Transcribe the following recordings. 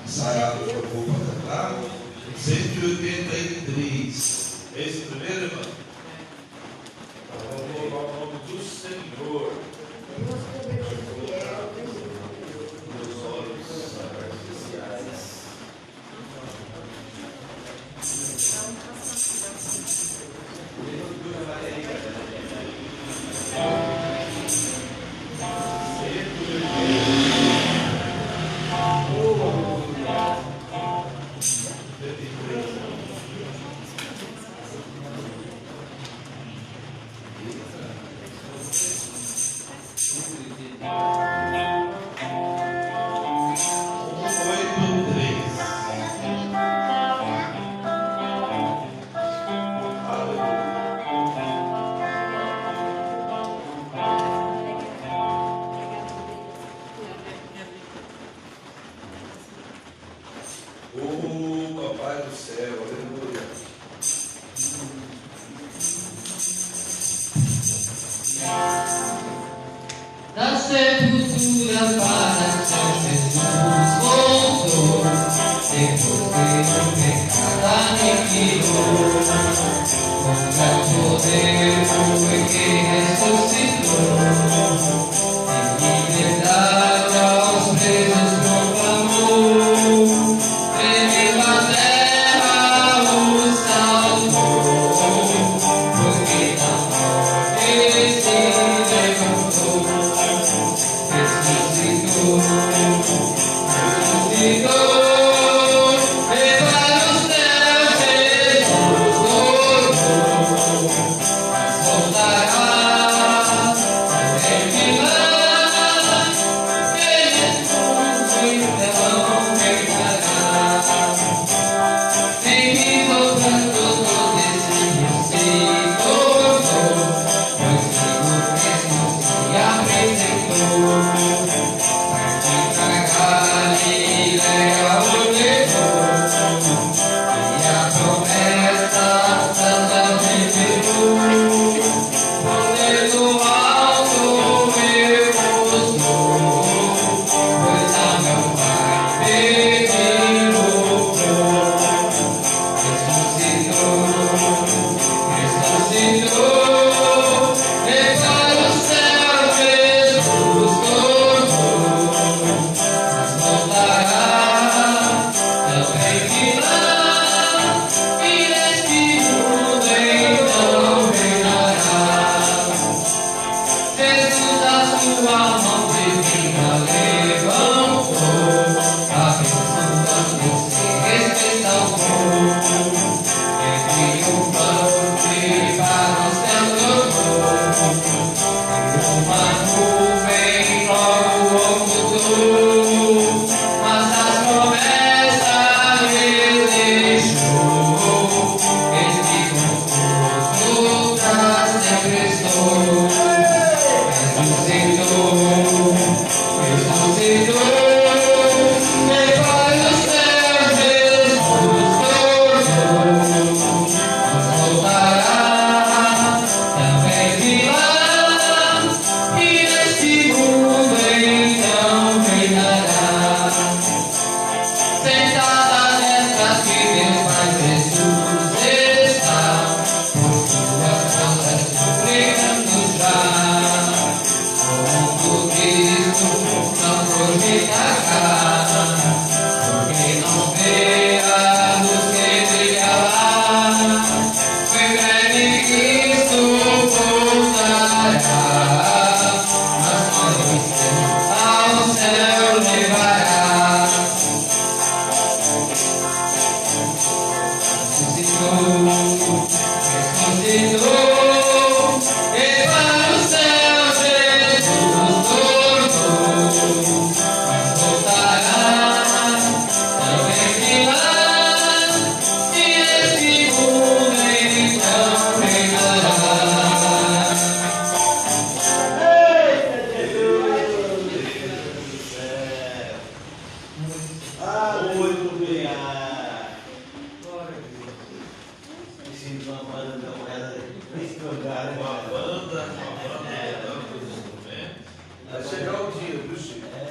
ensaiado que eu vou para cantar. 183. Esse primeiro, irmão? Vamos louvar o nome do Senhor. Meus olhos artificiais.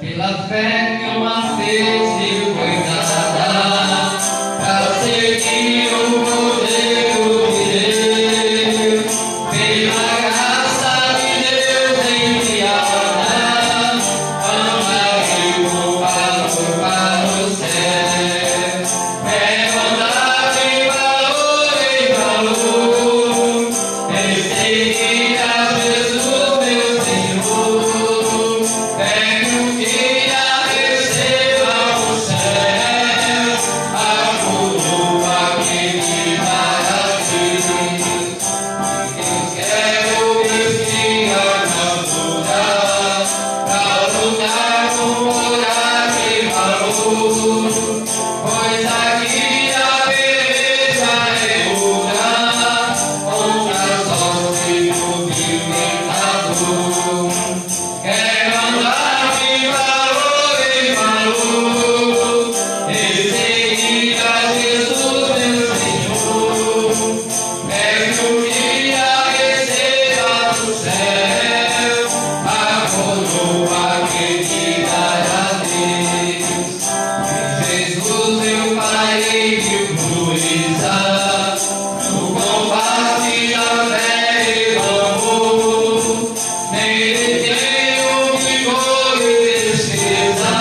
Pela fé que uma fez e cuidar. pois aqui a beleza é outra, outra sorte do libertador. Quero andar de valor em valor, e seguir a Jesus meu Senhor. Quero um dia receba do céu a coroa que me dará Deus. Em Jesus eu parei de fluidar, no combate da fé e do amor. Nele tenho vigor e certeza,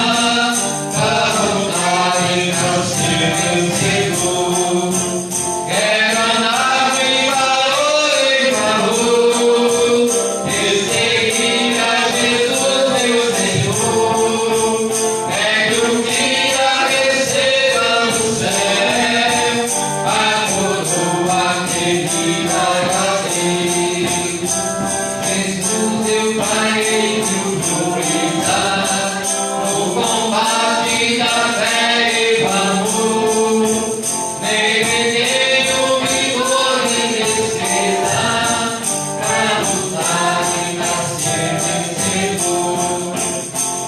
pra lutar e pra ser vencedor. Quero andar de valor em valor, e seguir a Jesus meu Senhor. Quero um dia receba do céu a coroa que me dará Deus. Jesus eu parei de fluidar, no combate da fé e do amor. Nele tenho vigor e destreza, pra lutar e pra ser vencedor.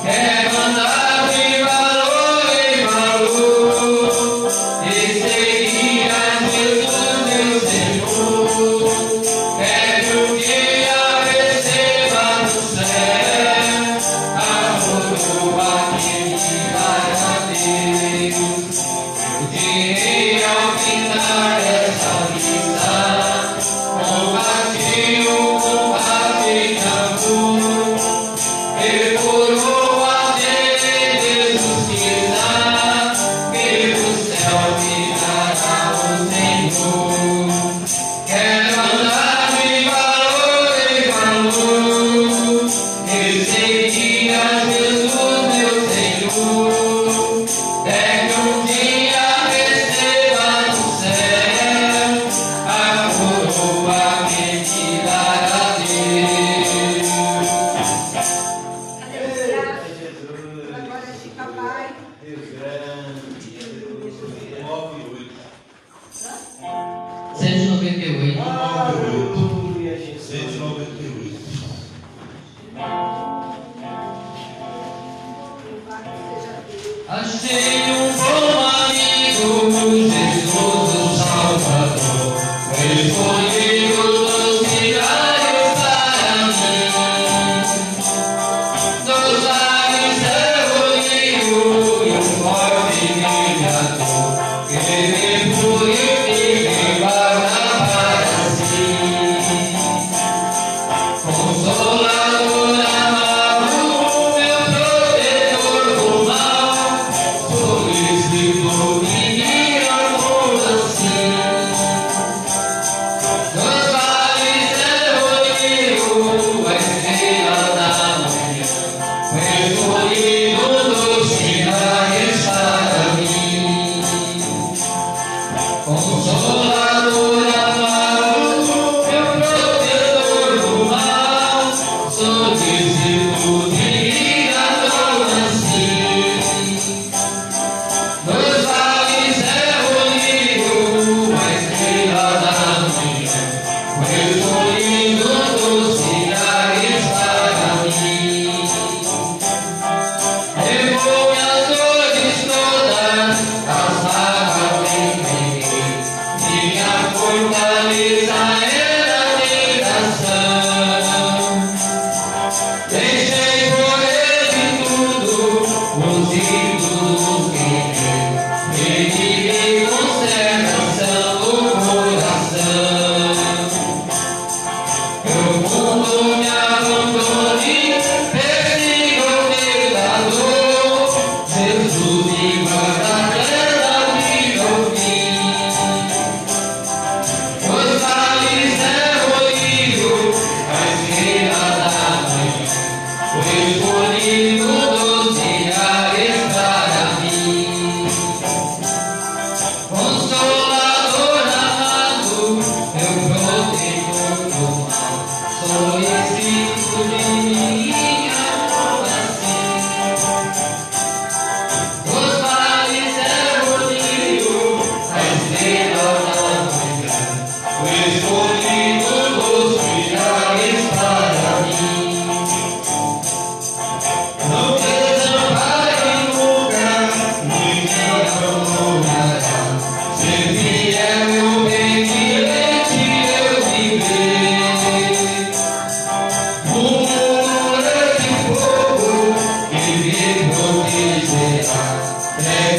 Quero andar de valor em valor, e seguir a Jesus meu Senhor. Quero um dia receba do céu a coroa que me dará Deus. Eu direi ao final dessa vida, combati o combate de amor, e coroa de justiça, que do céu me dará o Senhor. Quero andar de valor em valor, e seguir a Jesus meu Senhor. Quero um dia receba do céu a coroa que me dará Deus. Aleluia. Jesus. Glória a ti, papai. Deus grande. 98. 198. Aleluia, Jesus. 198. Louvado seja Deus. Achei um bom amigo, Jesus o Salvador, escolhido dos milagres para mim. Dos lares reuniu e um forte brilhador, que me purifica e guarda para si. Consolador amado, meu protetor do mal,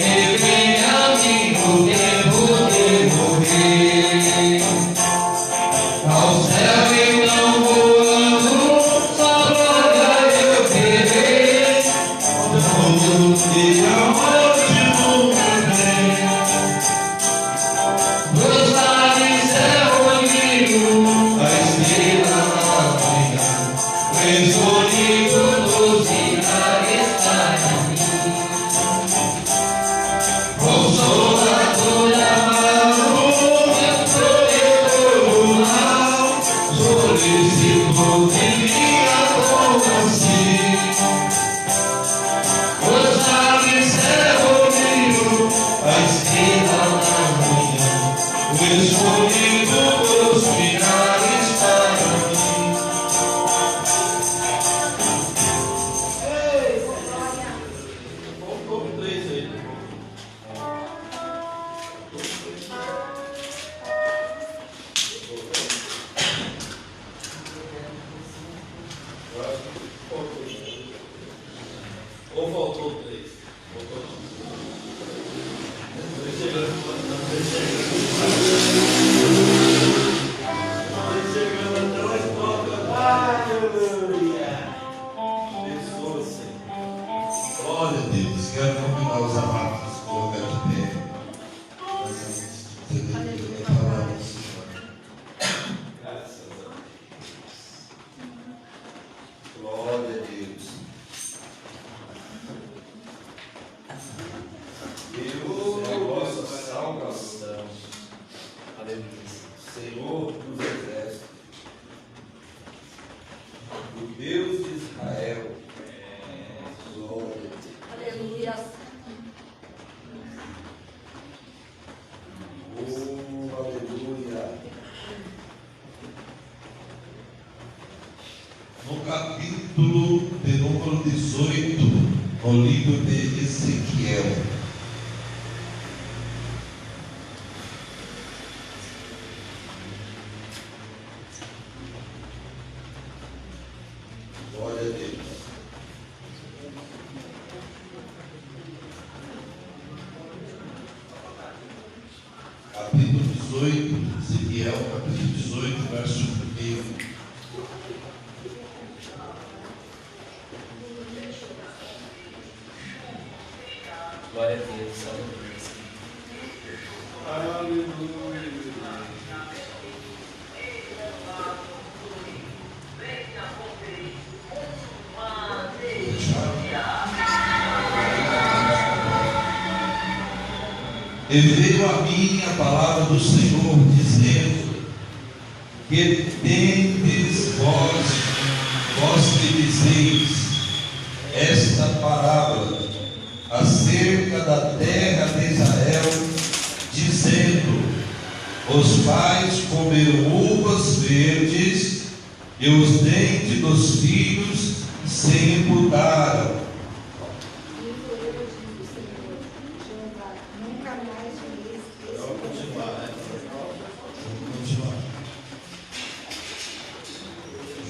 que vem a mim no tempo de morrer. Ao céu então voando, só glória eu verei. Quando de amor de nunca vem. Dos lares é o amigo, a estrela na manhã. O escolhido dos milagres está em mim. Consolador amado, meu protetor do mal, solicito de minha compaixão. Os lares é o amigo, a estrela na manhã. O escolhido dos milagres para mim. Ei, glória. Vamos pôr o inglês aí. Ou faltou o 3? Faltou chegando atrás, toca. Aleluia. Pessoa, Senhor. Glória a Deus, quero convidar os amados a colocar de pé. Nós vamos entender a palavra do Senhor. Graças a Deus. Glória a Deus. Deus é a nossa salvação. Aleluia. Senhor dos exércitos. O Deus de Israel. Glória a Deus. Aleluia. Oh, aleluia. No capítulo de número 18, no livro de Ezequiel. Glória a Deus. Capítulo 18, Ezequiel, capítulo 18, verso 1. Glória a Deus, aleluia. Aleluia. E veio a mim a palavra do Senhor, dizendo: que tendes vós que dizeis esta parábola acerca da terra de Israel, dizendo: os pais comeram uvas verdes, e os dentes dos filhos se emputaram. Vivo eu, diz o Senhor, Jeová, nunca mais vereis esse Vamos continuar, né? Vamos continuar.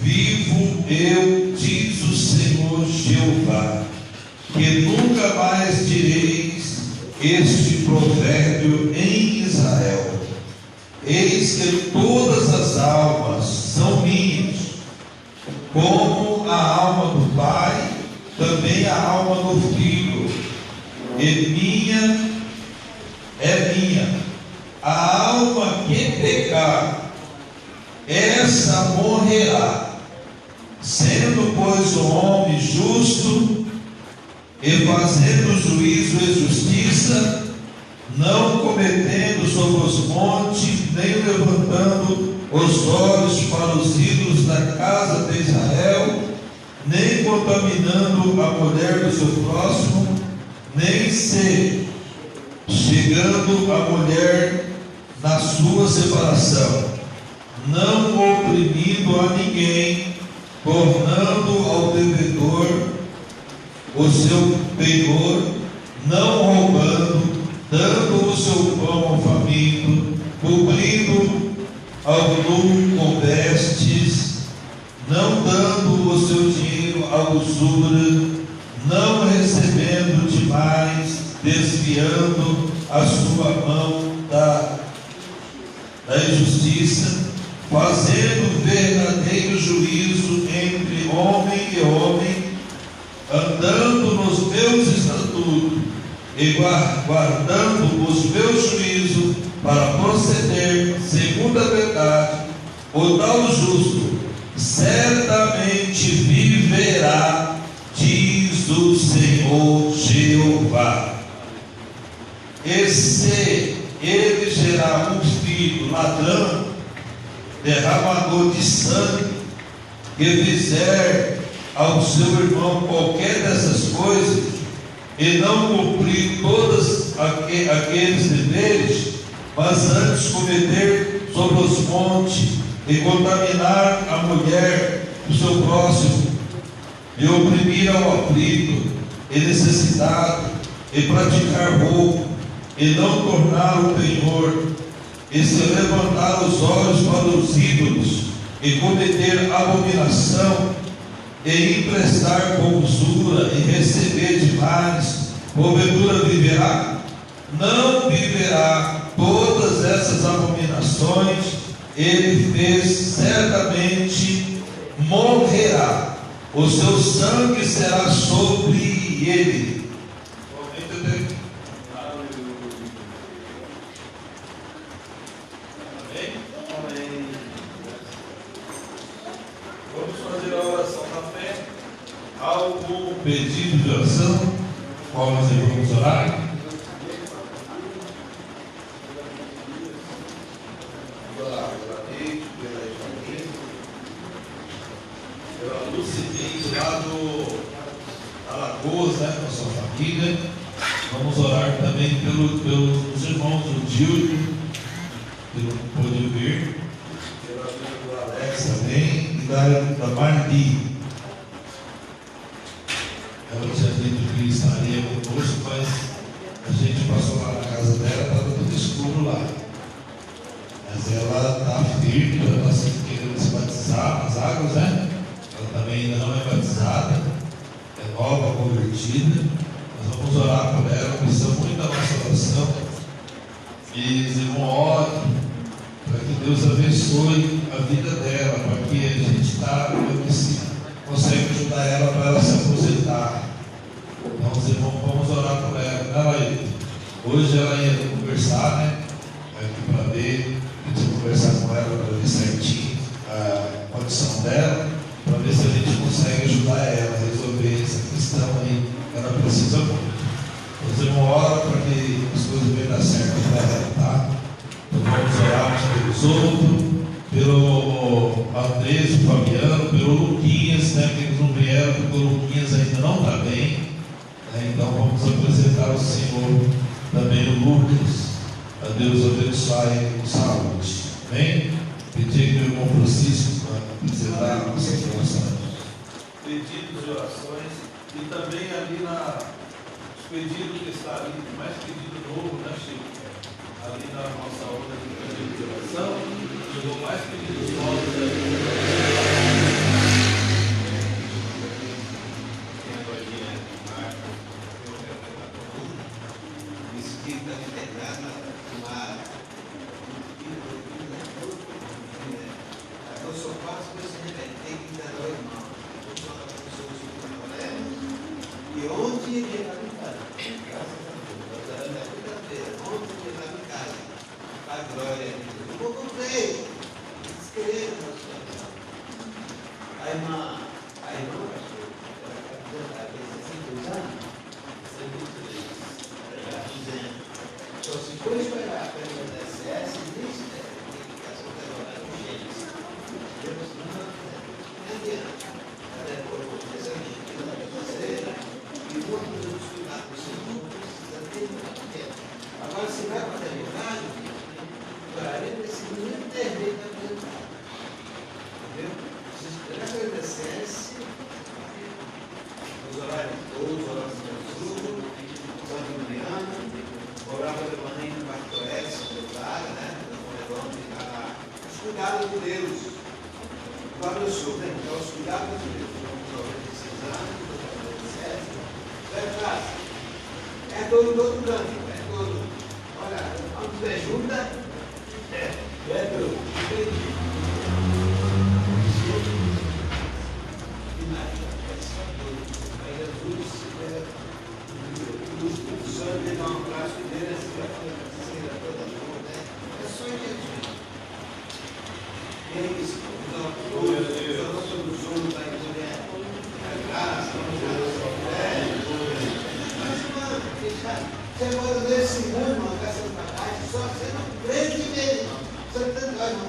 Vivo eu, diz o Senhor Jeová, que nunca mais direis este provérbio em Israel: eis que todas as almas são minhas, como a alma do pai, também a alma do filho, e minha é minha. A alma que pecar, essa morrerá. Sendo, pois, o homem justo e fazendo juízo e justiça, não cometendo sobre os montes, nem levantando os olhos para os ídolos da casa de Israel, nem contaminando a mulher do seu próximo, nem se chegando a mulher na sua separação, não oprimindo a ninguém, tornando ao devedor o seu penhor, não roubando, dando o seu pão ao faminto, cobrindo ao nu com vestes, não dando o seu dinheiro à usura, não recebendo demais, desviando a sua mão da injustiça, fazendo verdadeiro juízo entre homem e homem, andando nos meus estatutos e guardando os meus juízos para proceder segundo a verdade. O tal justo certamente viverá, diz o Senhor Jeová. E se ele gerar um filho ladrão, derramador de sangue, que fizer ao seu irmão qualquer dessas coisas, e não cumprir todos aqueles deveres, mas antes cometer sobre os montes e contaminar a mulher do seu próximo, e oprimir ao aflito e necessitado, e praticar roubo, e não tornar o penhor, e se levantar os olhos para os ídolos, e cometer abominação, e emprestar com usura, e receber de mares, porventura viverá? Não viverá. Todas essas abominações ele fez, certamente morrerá. O seu sangue será sobre ele. Vamos fazer a oração da fé. Algum pedido de oração? Qual nós vamos orar? Vamos orar pela Deide, pela Evangelho, pela Lucidez lá do Alagoas, né, com a sua família. Vamos orar também pelos irmãos do Gildo, que não pôde vir, pela vida do Alex também, e da Marli. Ela tinha dito que estaria conosco, mas a gente passou lá na casa dela, estava tudo escuro lá. Mas ela está firme, ela está querendo se batizar nas águas, né? Ela também ainda não é batizada, é nova, convertida. Nós vamos orar por ela, precisa muito da nossa oração. E os irmãos oram para que Deus abençoe a vida dela, para que a gente consegue ajudar ela para ela se aposentar. Então, os irmãos, vamos orar por ela. Hoje ela ia conversar, né? Aqui para ver, a gente vai conversar com ela para ver certinho a condição dela, para ver se a gente consegue ajudar ela a resolver essa questão aí. Ela precisa muito. Os irmãos oram para que as coisas venham dar certo para ela, tá? Então vamos orar uns pelos outros, pelo Andrés, o Fabiano, pelo Luquinhas, né? Que eles não vieram porque o Luquinhas ainda não está bem, né? Então vamos apresentar ao Senhor também o Lucas. A Deus abençoe ele com saúde. Amém? Pedir que o irmão Francisco apresentar a nossa oração. Pedidos de orações e também ali os pedidos que está ali, mais pedido novo, né, Chico? Ali na nossa onda de pedido de oração, chegou mais pedidos novos ali. todo canto, é todo. Olha, quando você junta, é tudo. Aí Jesus, o Espírito Santo, ele dá um abraço dele, assim, toda junta, né? É só Jesus. E aí, todo junto, aí, mulher, graça, você mora nesse mundo, uma casa de bagagem, só sendo crente mesmo. Você não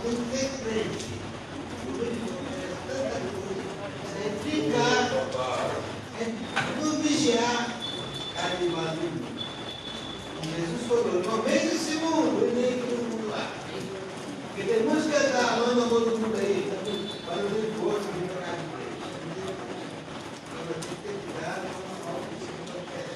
tem que ter crente. É ficar, é não vigiar a animada do mundo. Jesus falou, não veja esse mundo, e nem aquele mundo lá. Porque tem muitos que estão amando a todo mundo aí, para não vir por outro, vir para cá de frente. Agora tem que ter cuidado com a mal que você não quer.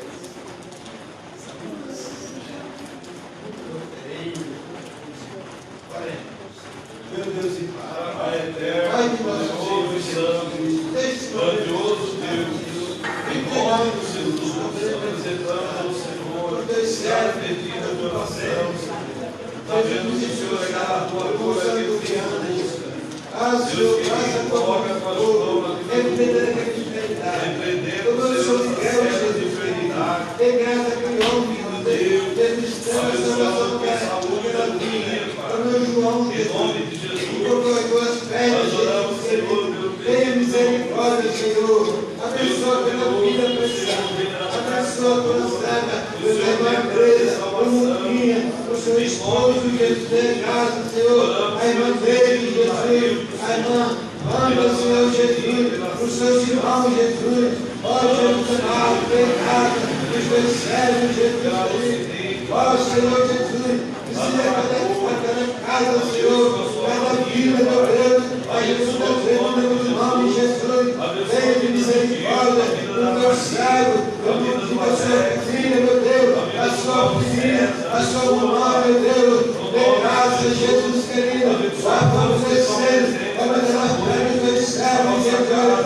Meu Deus e Pai eterno, Pai de nosso Senhor Jesus Cristo, grandioso Deus, em nome do Jesus, apresentamos ao Senhor essa pedida de oração, sabendo que o Senhor é a tua cura que temos. Deus que coloca a tua mão na repreendemos o Senhor que quer de enfermidade. Tem graça que o homem, Deus, abençoado com saúde da minha, João, em nome de Jesus, adoramos o Senhor, meu Deus, tenha misericórdia, Senhor, abençoa pela vida preciosa, abençoa pela serva, pela irmã presa, por Muquinha, por seu esposo, Jesus, tenha graça, Senhor, a irmã dele, Jesus, a irmã, anda, Senhor Jesus, os seus irmãos, Jesus, ó Jesus amado, tenha graça, os teus servos, Jesus, ó Senhor Jesus, visita cada casa, Senhor, cada vida, meu Deus, a Jesus da vida, no nome de Jesus, venha de misericórdia, o teu servo, eu digo a sua filha, meu Deus, a sua filha, a sua mamãe, meu Deus, dê graça, Jesus querido, vá favorecendo, abençoar os teus servos, Jesus,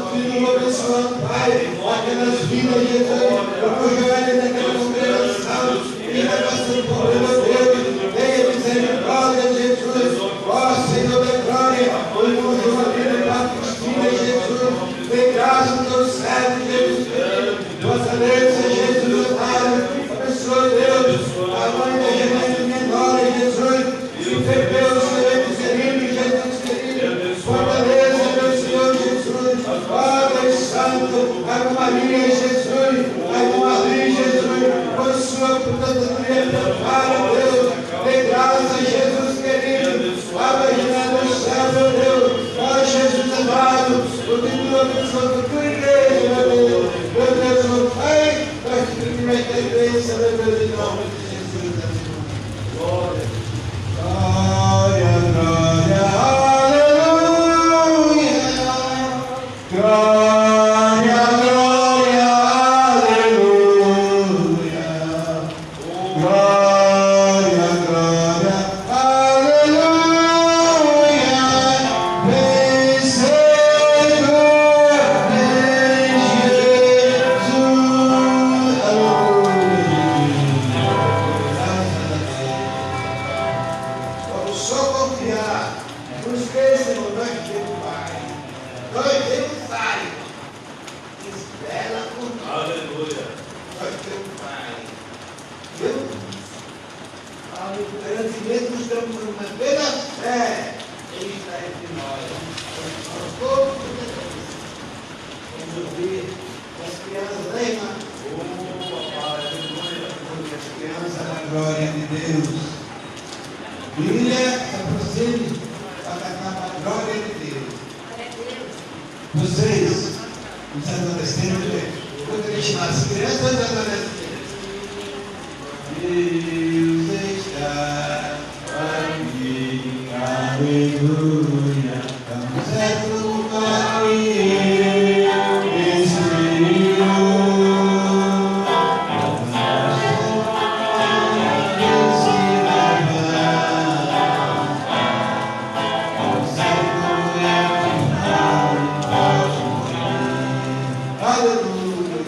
continua abençoando, Pai, aquelas vidas, Jesus, eu vou jogar naquela congregação, e vai passando por meu Deus, tenha misericórdia, Jesus, ó Senhor da glória, o irmão Joaquim da Cristina, Jesus, tem graça no teu servo, Jesus, fortaleça, Jesus, abençoa Deus, a mãe da Gerência Menor, Jesus, se perdeu, Senhor, querido, Jesus, querido, fortaleça, meu Senhor, Jesus, Pai Santo, a Maria, Jesus, a Maria, Jesus, por sua proteção, para Deus, dê graça, Jesus querido, abençoa o céu, meu Deus, ó Jesus amado, o título abençoado da tua igreja, meu Deus, meu Pai, para que tu me bênção, meu Deus, em nome de Jesus, glória, glória, glória, aleluia, glória, glória, aleluia, glória, glória, aleluia, vencedor em Jesus, aleluia. Vamos só confiar, não esqueça, irmão, nós temos Pai, nós temos Pai, espera por nós, aleluia. nós temos Pai, viu? Mesmo estamos pela fé, Ele está entre nós. Nós todos vamos ouvir as crianças, né, irmã? As crianças na glória de Deus. Bíblia, aproxime para cantar a glória de Deus. Vocês, os adolescentes, vou deixar as crianças adolescentes. Deus está aqui, aleluia, vamos louvar esse aleluia.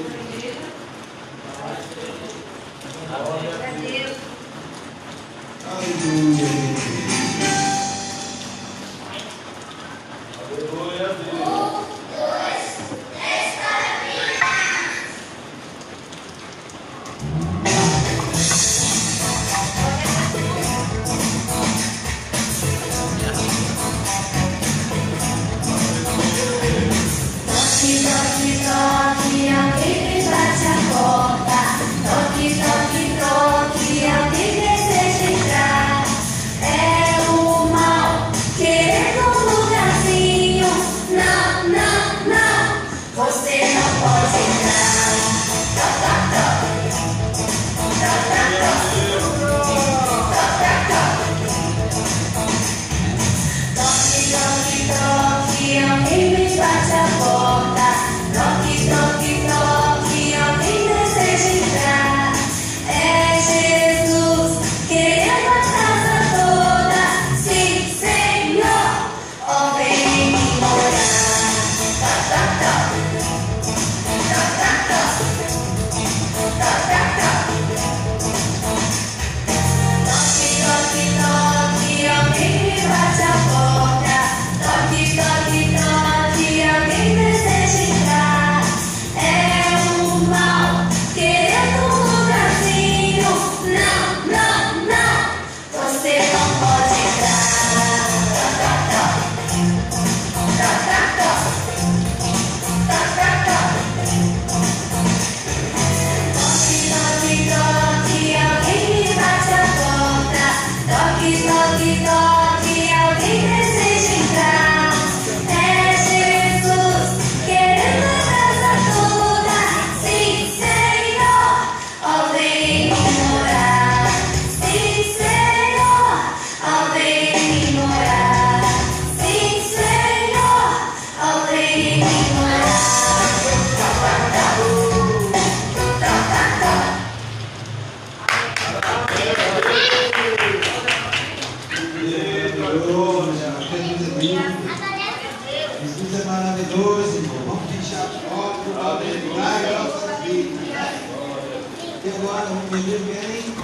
vem,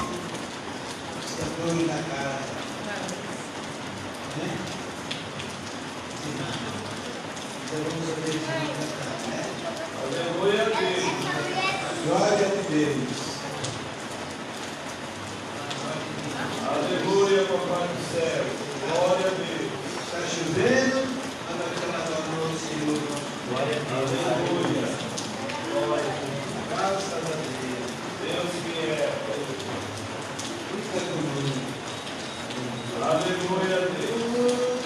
está flor na cara. Né? Então vamos ver se né? Aleluia a Deus. Glória a Deus. Aleluia, papai do céu. Glória a Deus. Está chovendo, anda pela mão do Senhor. Glória a Deus. Aleluia. Glória a Deus. Graças a Deus. Deus que é. Fica comigo. Aleluia a Deus.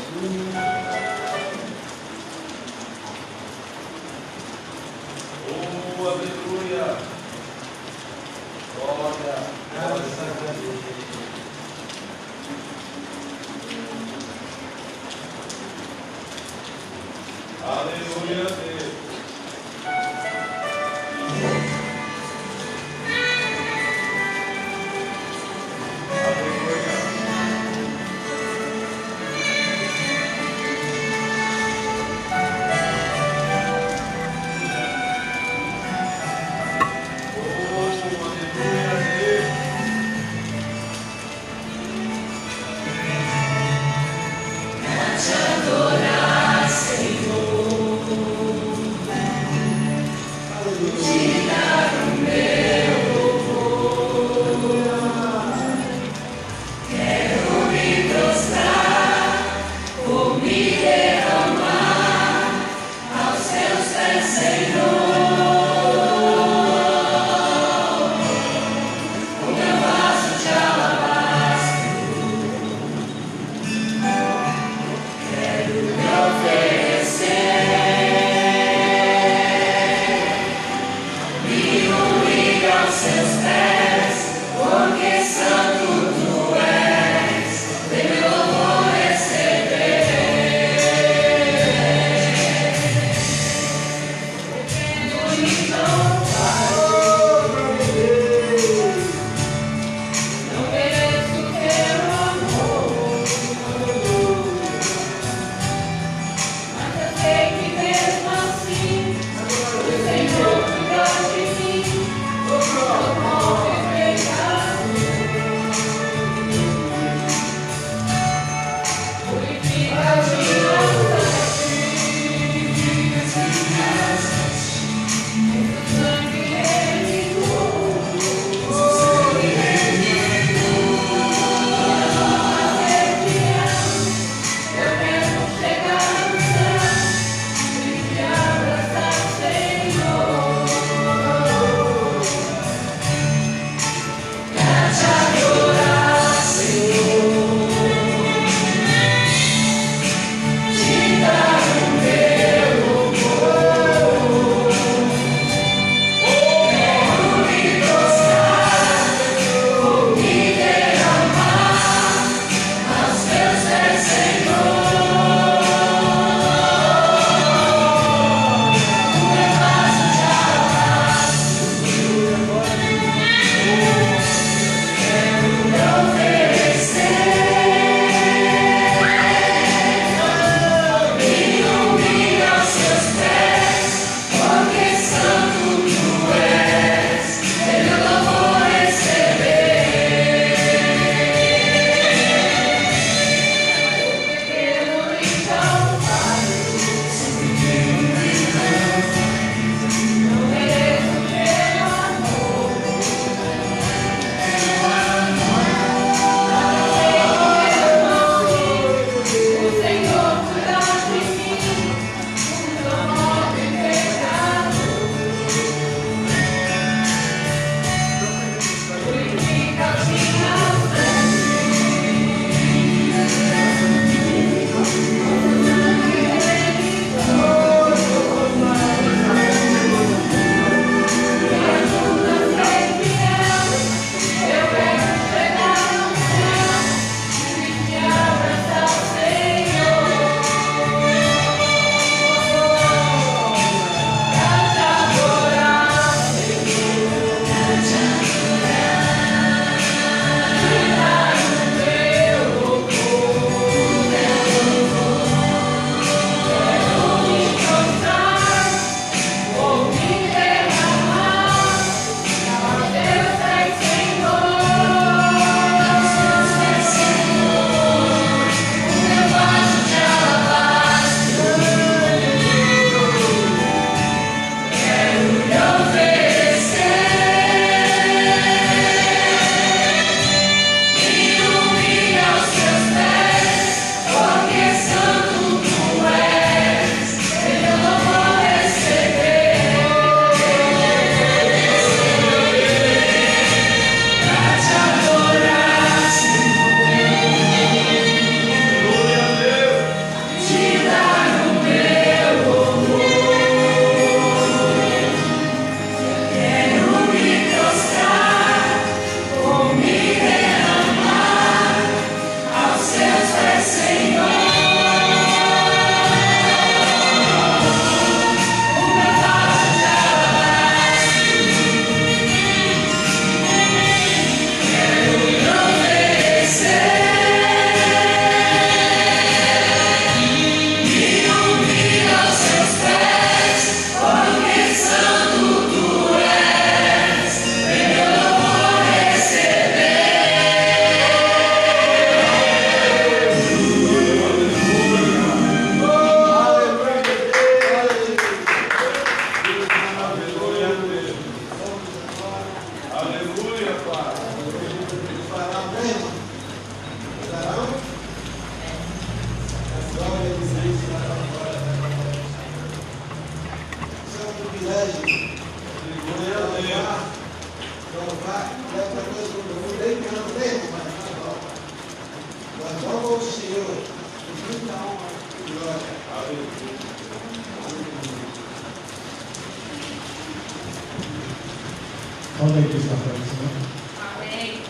Oh, aleluia. Glória. Graças a Deus. Aleluia a Deus. da igreja da frente, Senhor. Amém.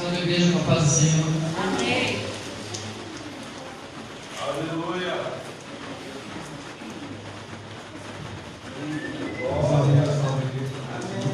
Salve a igreja com a paz do Senhor. Amém. Aleluia. Salve a igreja.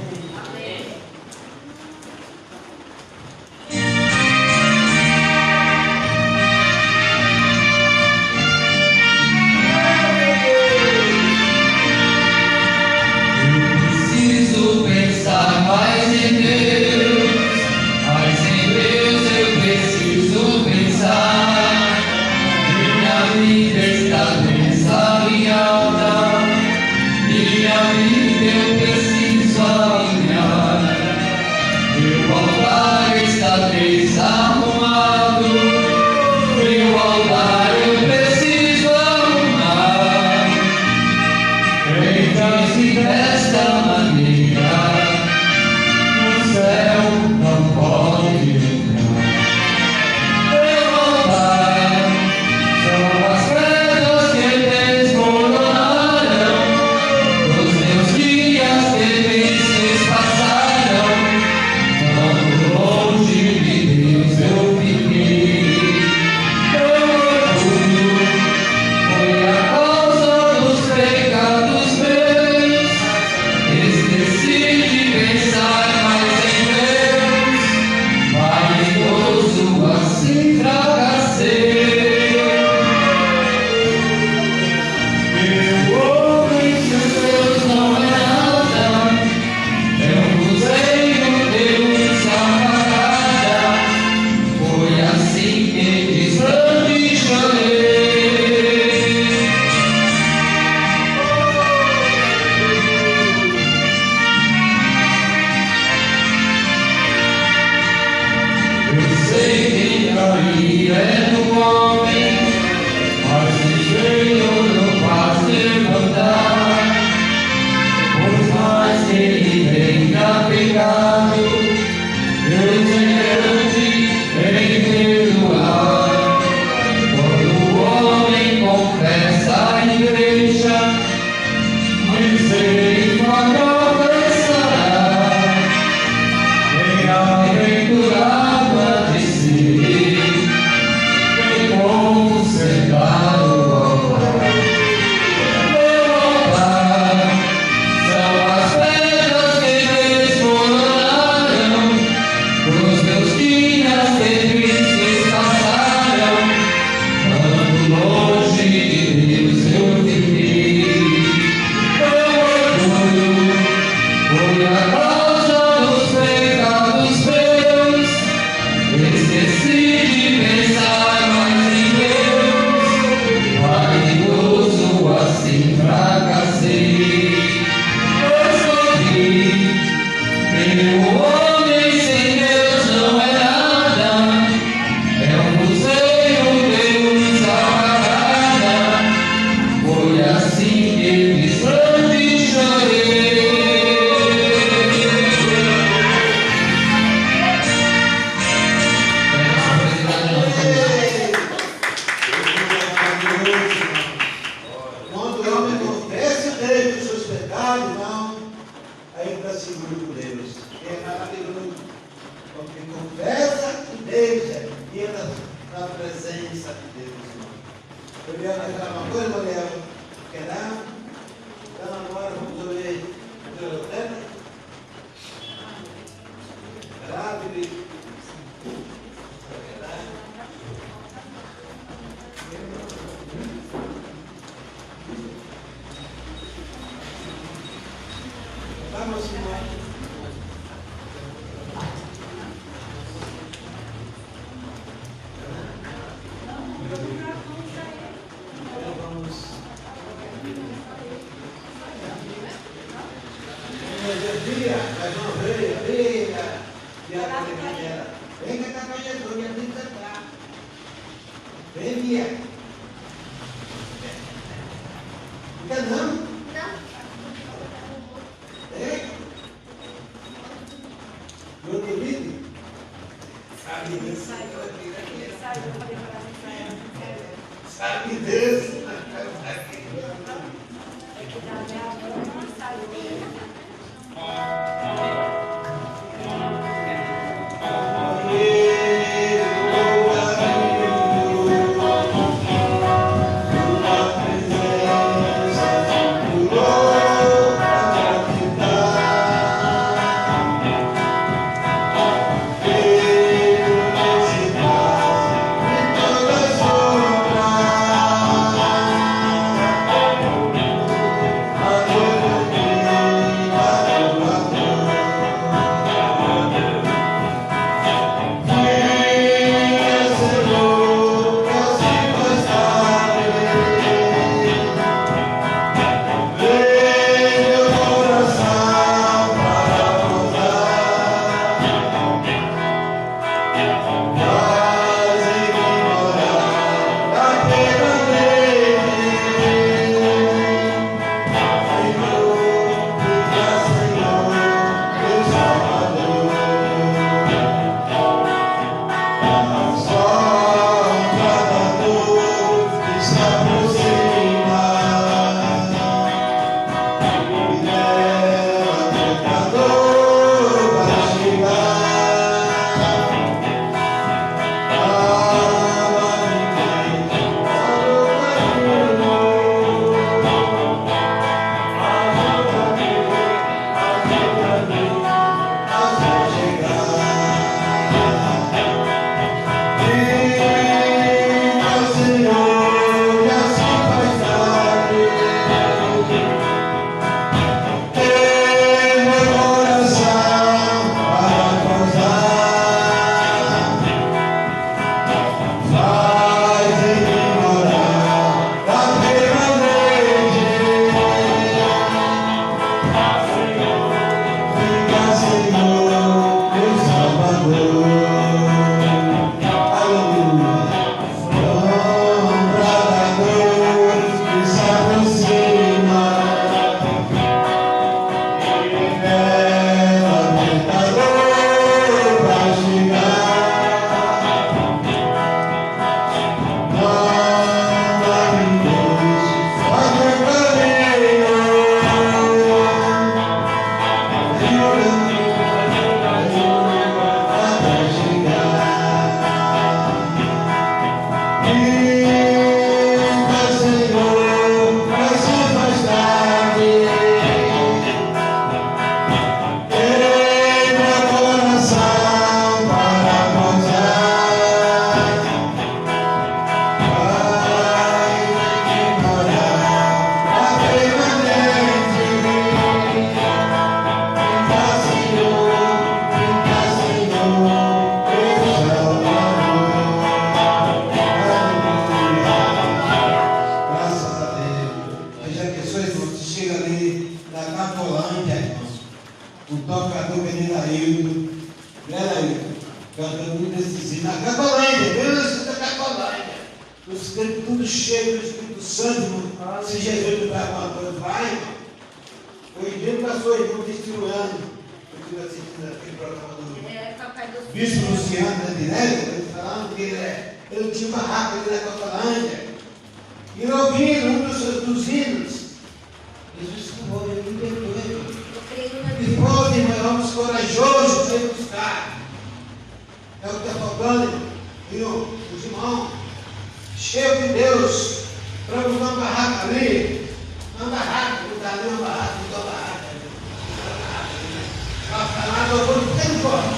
Aleluia. cantando muito assim, na Cacolândia, Deus da Cacolândia. Os cantos tudo cheio do Espírito Santo, irmão. Se Jesus não vai uma coisa, vai, irmão. Hoje em dia passou, irmão, testemunhando. Eu estive assistindo aquele programa do Bispo Luciano da Direita, ele falando que ele tinha uma barraca ali na Cacolândia. E ouvindo um dos hinos, Jesus falou, ele me perdoe. E pode, irmão, homens corajosos de buscar. É o que está faltando, viu? Os irmãos, cheios de Deus, para buscar uma barraca ali. Uma barraca, não dá nem uma barraca, não dá uma barraca. Para falar do outro, tem como.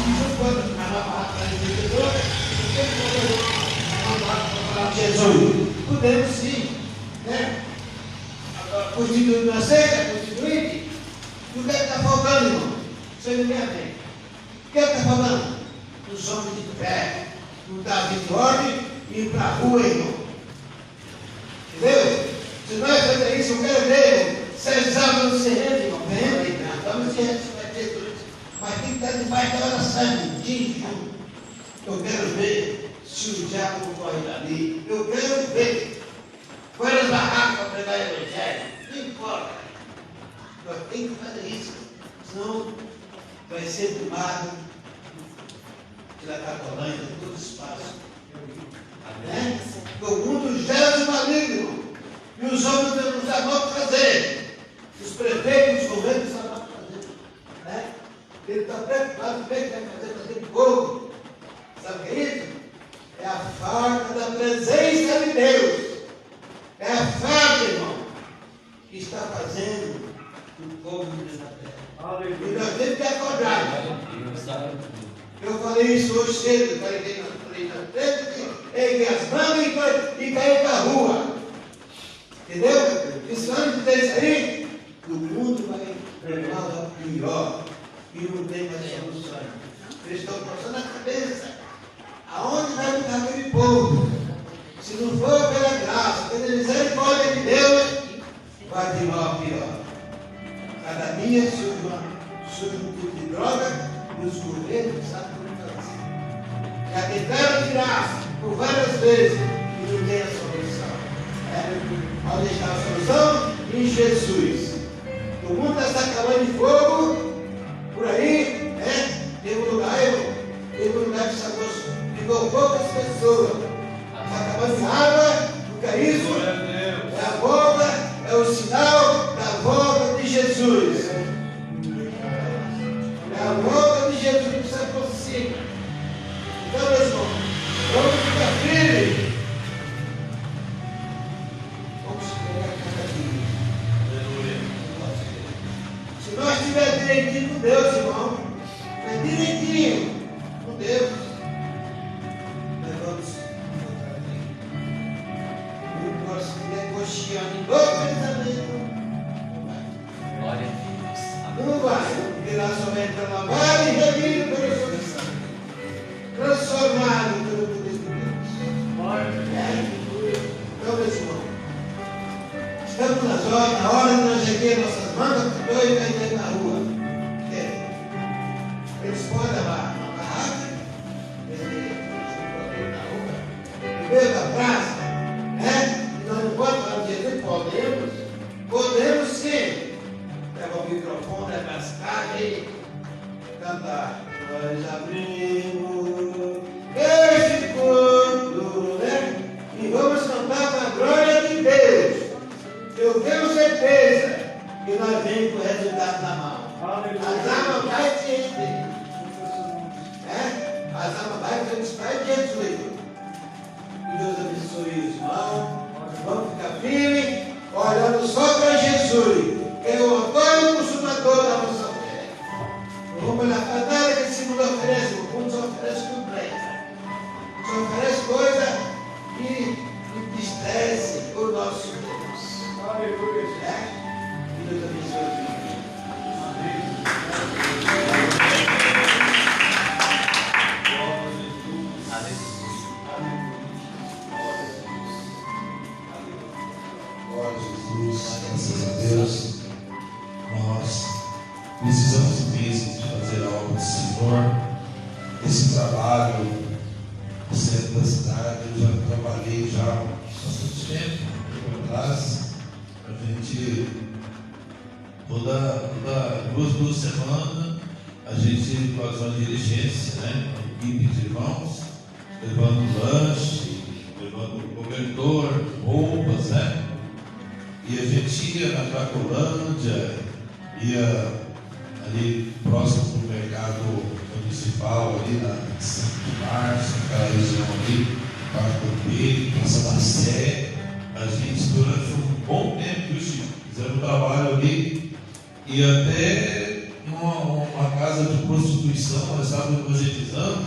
Não pode ficar uma barraca ali dentro, não tem como uma barraca para falar de Jesus. Podemos sim, né? Constituir uma seita, constituinte. E o que é que está faltando, irmão? Você não me atende. O que é que está faltando? Os homens de fé, não dar vitória e ir para a rua, irmão. Entendeu? Se nós fazermos isso, eu quero ver vocês não se rendem, irmão. Vendem, não. Vamos se render. Mas tem que estar debaixo da oração, dia. Eu quero ver se o diabo não corre dali. Eu quero ver. Põe as barracas para pregar o evangelho. Não importa. Nós temos que fazer isso. Senão vai ser tomado pela Cacolândia, todo espaço. Né? Porque o mundo gera de maligno. E os homens não sabem o que fazer. Os prefeitos, os governos não sabem o que fazer. Né? Ele está preocupado com o que vai fazer povo. Sabe o que é isso? É a falta da presença de Deus. É a falta, irmão, que está fazendo o povo de Deus na terra. E nós temos que acordar. Eu falei isso hoje cedo, falei na frente, erguei as mãos e caí para a rua. Entendeu? E se nós não tem isso aí, o mundo vai levar ao pior. E não tem mais solução. Eles estão passando a cabeça. Aonde vai ficar aquele povo? Se não for pela graça, pela misericórdia de Deus, vai de mal a pior. Cada dia surge um tipo de droga e os governos sabem como fazer. Já tentaram tirar por várias vezes e não tem a solução. Pode deixar a solução em Jesus. O mundo está se acabando de fogo, por aí, né? Tem um lugar que ficou poucas pessoas. Está acabando de água, porque é isso. É a volta, é o sinal da volta de Jesus. É a volta de Jesus que se aproxima. Então, meus irmãos, vamos ficar firmes. Vamos pegar cada dia. Se nós estivermos direitinho com Deus, irmão, é direitinho com Deus, nós vamos encontrar Deus. Nós negociando em outro pensamento, não vai. Glória a Deus. Não vai. Porque nós somente lavado e remido pelo Santo, transformado pelo poder de Deus. Então, meus irmãos, estamos na hora de nós erguer nossas mãos para dois e cair na rua. Eles podem levar uma barraca, na rua, no meio da praça, né? E nós não podemos falar de Jesus, podemos sim. Levar o microfone, levar as caixas e cantar. Nós abrimos este culto, né? E vamos cantar para a glória de Deus. Eu tenho certeza que nós vemos com o resultado na mão. As almas vai se render. As almas vai de Jesus. Que Deus abençoe os irmãos. Vamos ficar firmes, olhando só para Jesus, que é o autor e o consumador da nossa fé. Não vamos olhar para nada que esse mundo oferece. O mundo só oferece completa. Só oferece coisa que entristece o nosso Deus. Aleluia. Que Deus abençoe. Aleluia. esse trabalho no centro da cidade. Eu já trabalhei já há bastante tempo atrás. A gente, toda duas semanas, a gente faz uma diligência, né? Uma equipe de irmãos, levando lanche, levando cobertor, roupas, né? E a gente ia na Cracolândia, ia ali próximo do mercado municipal, ali na Santo Março, aquela região ali, Parque do Peito, Praça da Sé. A gente, durante um bom tempo, fizemos um trabalho ali, e até uma casa de prostituição, nós estávamos evangelizando,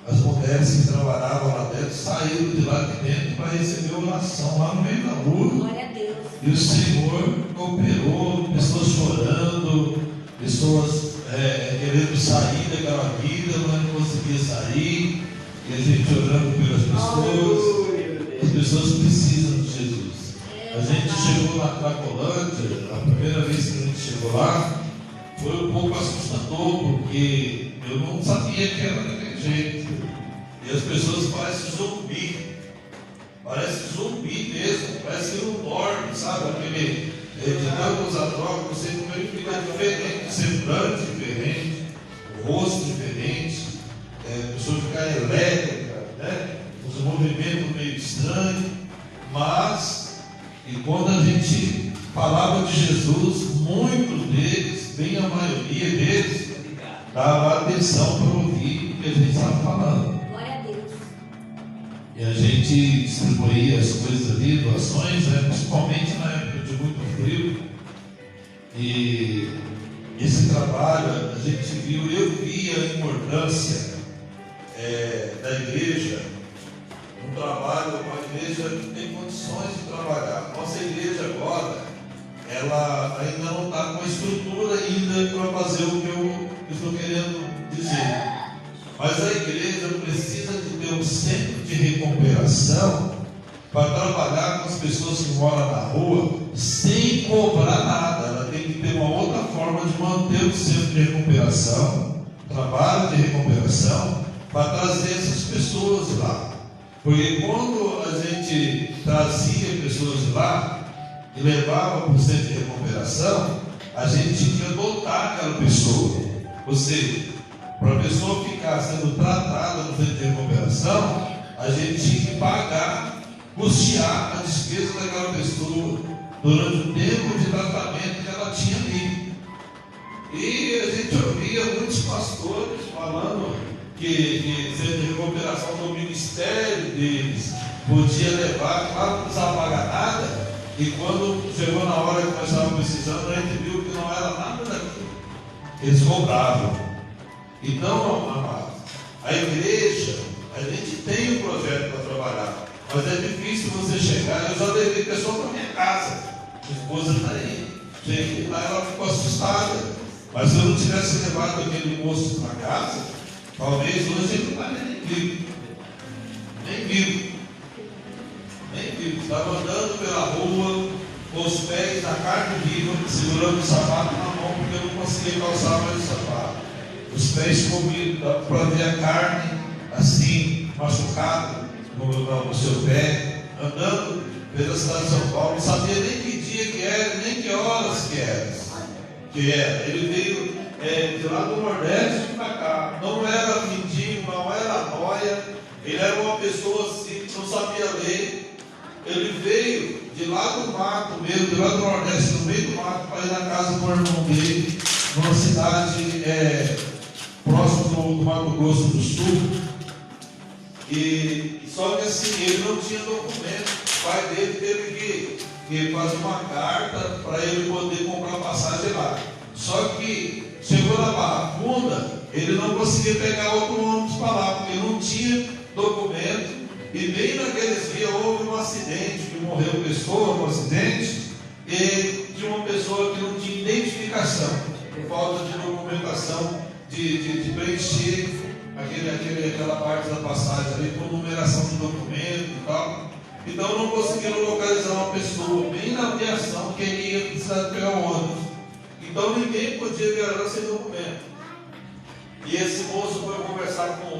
as mulheres que trabalhavam lá dentro saíram de lá de dentro para receber oração lá no meio da rua. Glória a Deus. E o Senhor operou, pessoas chorando, pessoas querendo sair daquela vida, mas não conseguia sair, e a gente orando pelas pessoas. As pessoas precisam de Jesus. A gente chegou na Cracolândia, a primeira vez que a gente chegou lá, foi um pouco assustador, porque eu não sabia que era daquele jeito. E as pessoas parecem zumbi. Parece zumbi mesmo, parece que não dorme, sabe? Aquele de tanto usar droga, você fica diferente, semblante diferente, o rosto diferente, a pessoa fica elétrica, né? Os movimentos meio estranhos, mas, e quando a gente falava de Jesus, muitos deles, bem a maioria deles, dava atenção para ouvir o que a gente estava falando. Glória a Deus. E a gente distribuía as coisas ali, doações, né? Principalmente na época de muito frio. E esse trabalho, a gente viu, eu vi a importância da igreja, um trabalho, uma igreja que tem condições de trabalhar. Nossa igreja agora, ela ainda não está com a estrutura ainda para fazer o que eu estou querendo dizer. Mas a igreja precisa de ter um centro de recuperação para trabalhar com as pessoas que moram na rua sem cobrar nada. Ela tem que ter uma outra forma de manter o centro de recuperação, trabalho de recuperação, para trazer essas pessoas lá. Porque quando a gente trazia pessoas de lá e levava para o centro de recuperação, a gente tinha que adotar aquela pessoa. Ou seja, para a pessoa ficar sendo tratada no centro de recuperação, a gente tinha que pagar, custear a despesa daquela pessoa durante o tempo de tratamento que ela tinha ali. E a gente ouvia muitos pastores falando que centro de recuperação do ministério deles podia levar, claro, não precisava pagar nada, e quando chegou na hora que nós estávamos precisando, a gente viu que não era nada daquilo. Eles cobravam. Então, amados, a igreja, a gente tem um projeto para trabalhar, mas é difícil você chegar. Eu já levei pessoa para minha casa, minha esposa está aí, cheguei lá, ela ficou assustada, mas se eu não tivesse levado aquele moço para casa, talvez hoje ele não estaria nem vivo, estava andando pela rua, com os pés na carne viva, segurando o sapato na mão, porque eu não conseguia calçar mais o sapato. Os pés comidos, dá para ver a carne assim, machucada no seu pé, andando pela cidade de São Paulo, não sabia nem que dia que era, nem que horas que era. Ele veio de lá do Nordeste para cá, não era mendigo, não era nóia, ele era uma pessoa assim que não sabia ler. Ele veio de lá do mato mesmo, de lá do Nordeste, no meio do mato, para ir na casa do irmão dele, numa cidade próximo do Mato Grosso do Sul. E só que assim, ele não tinha documento. O pai dele teve que fazer uma carta para ele poder comprar passagem lá. Só que chegou na Barra Funda, ele não conseguia pegar outro ônibus para lá, porque não tinha documento. E bem naqueles dias houve um acidente, que morreu pessoa no acidente, e de uma pessoa que não tinha identificação, por falta de documentação, de preencher aquela parte da passagem ali, por numeração de documento e tal. Então não conseguiram localizar uma pessoa bem na aviação que ia precisar de pegar o ônibus. Então ninguém podia viajar sem documento. E esse moço foi conversar com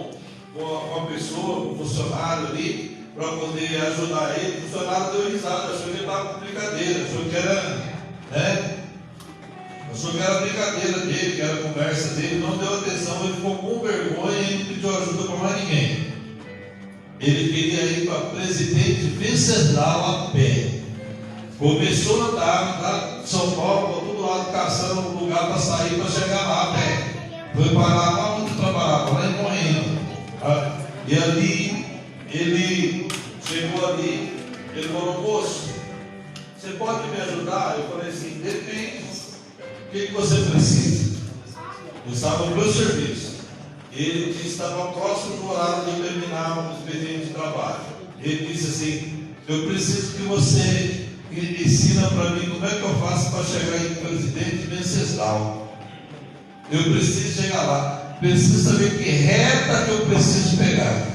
uma pessoa, um funcionário ali, para poder ajudar ele. O funcionário deu risada, achou que ele estava com brincadeira, achou que era, né? Achou que era brincadeira dele, que era conversa dele, não deu atenção, ele ficou com vergonha e não pediu ajuda para mais ninguém. Ele queria ir para Presidente Venceslau a pé. Começou a andar lá em São Paulo, para todo lado, caçando um lugar para sair, para chegar lá a pé. Foi parar lá onde trabalhava, lá em Moinho. E ali, ele chegou ali, ele falou: moço, você pode me ajudar? Eu falei assim: depende. O que você precisa? Eu estava no meu serviço. Ele disse que estava próximo do horário de terminar o expediente de trabalho. Ele disse assim: eu preciso que você ensina para mim como é que eu faço para chegar em Presidente Venceslau. Eu preciso chegar lá. Preciso saber que reta que eu preciso pegar.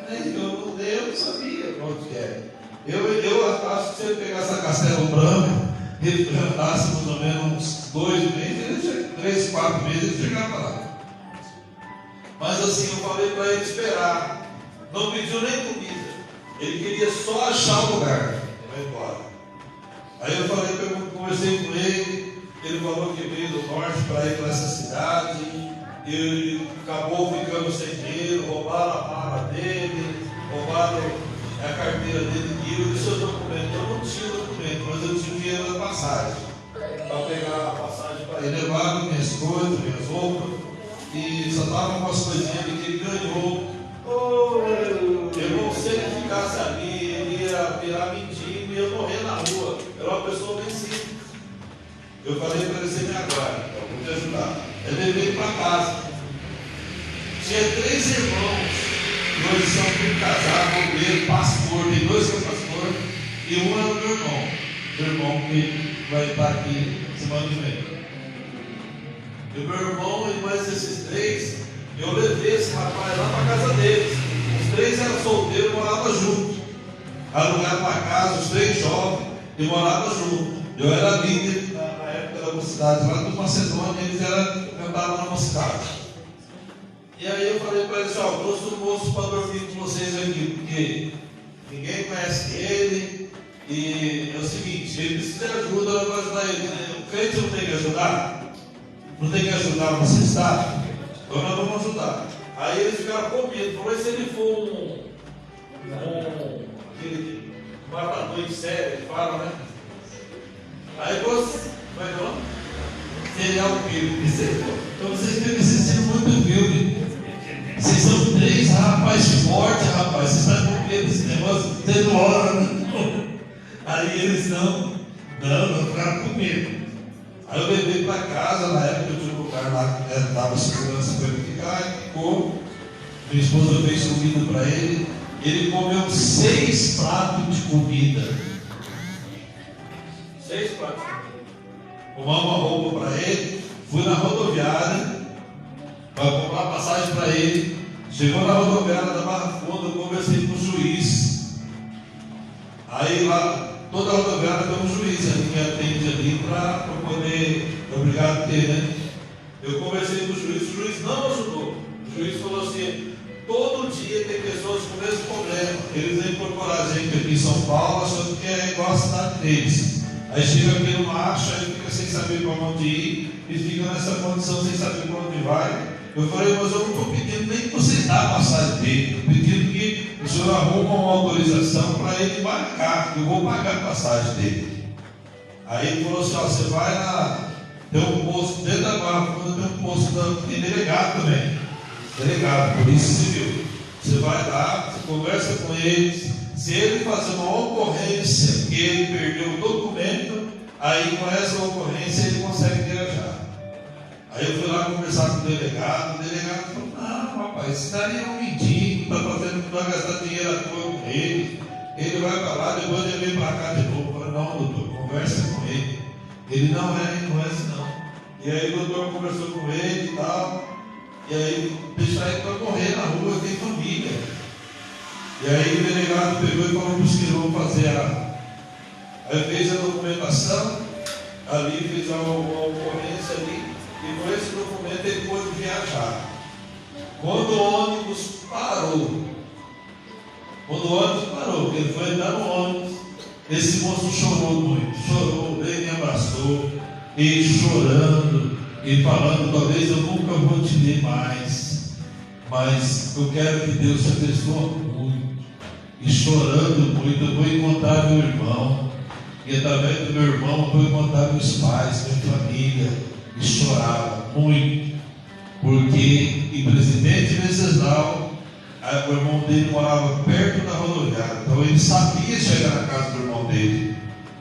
Eu não sabia onde que era. Eu acho que se eu pegasse a Castelo Branco, ele andasse mais ou menos uns 2 meses, 3, 4 meses, ele chegava lá. Mas assim, eu falei para ele esperar. Não pediu nem comida. Ele queria só achar o lugar. Vai embora. Aí eu falei, conversei com ele. Ele falou que veio do norte para ir para essa cidade. Ele acabou ficando sem dinheiro. Roubaram a mala dele. Roubaram a carteira dele. E eu disse: o documento. Eu não tinha documento, mas eu tinha o dinheiro da passagem. Para pegar a passagem para ele. Levaram minhas coisas, minhas roupas. E só estavam umas coisinhas ali que ele ganhou. Eu, se ele ficasse ali, ele ia virar mendigo e ia morrer na rua. Era uma pessoa bem simples. Eu falei para ele: você me aguarde, eu vou te ajudar. Ele veio para casa. Tinha 3 irmãos, 2 são tudo casados, bombeiro, pastor, tem 2 que são pastor, e um é o meu irmão. Meu irmão que vai estar aqui semana que vem. E o meu irmão e mais esses 3, eu levei esse rapaz lá para a casa deles. Os 3 eram solteiros, moravam juntos. Alugaram uma casa, os 3 jovens, e moravam juntos. Eu era líder na época da mocidade, lá do Macedônia, eles cantavam na mocidade. E aí eu falei para eles: trouxe um moço para dormir com vocês aqui, porque ninguém conhece ele. E é o seguinte, ele precisa de ajuda, eu vou ajudar ele. O crente não tem que ajudar? Não tem que ajudar a necessidade? Então nós vamos ajudar. Aí eles ficaram com medo. Mas se ele for aquele matador em série, que fala, né? Aí você vai lá, serial killer. Então vocês têm que assistir muito filme. Vocês são 3 rapazes fortes, rapaz. Vocês estão com medo desse negócio, você não ora, né? Aí eles não ficaram com medo. Aí eu levei para casa, na época eu tinha um lugar lá que estava segurança para ele ficar, e ficou. Minha esposa fez comida para ele. Ele comeu 6 pratos de comida. 6 pratos. Tomamos uma roupa para ele. Fui na rodoviária para comprar passagem para ele. Chegou na rodoviária da Barra Funda, eu conversei com o juiz. Aí lá, toda a rodoviária tem um juiz ali que atende ali para poder, obrigado a ter, né? Eu conversei com o juiz não ajudou. O juiz falou assim: todo dia tem pessoas com o mesmo problema. Eles vêm procurar a gente aqui em São Paulo, achando que é igual a cidade deles. Aí chega aqui no macho, aí fica sem saber para onde ir, e fica nessa condição sem saber para onde vai. Eu falei: mas eu não estou pedindo nem que você dá a passagem dele, estou pedindo que o senhor arruma uma autorização para ele marcar, que eu vou pagar a passagem dele. Aí ele falou assim: você vai na. Tem um posto dentro da Barra Funda, tem um posto tem delegado também. Delegado, Polícia Civil. Você vai lá, você conversa com eles. Se ele fazer uma ocorrência que ele perdeu o documento, aí com essa ocorrência ele consegue viajar. Aí eu fui lá conversar com o delegado falou: não, rapaz, esse daí é um mendigo, vai gastar dinheiro à toa com ele vai para lá, depois ele vem para cá de novo. Eu falei: não, doutor, conversa com ele. Ele: não conhece não. E aí o doutor conversou com ele e tal, e aí deixar ele para morrer na rua, tem família. E aí o delegado pegou e falou para os que vão fazer aí fez a documentação, ali fez a ocorrência ali, e com esse documento ele pôde viajar. Quando o ônibus parou. Quando o ônibus parou, porque ele foi andar no ônibus, esse moço chorou muito, chorou, ele me abraçou, e chorando, e falando, talvez eu nunca vou te ver mais, mas eu quero que Deus te abençoe muito, e chorando muito, eu vou encontrar meu irmão, e através do meu irmão eu vou encontrar meus pais, minha família, e chorava muito, porque em Presidente Venceslau, o irmão dele morava perto da rodoviária, então ele sabia chegar na casa do irmão dele,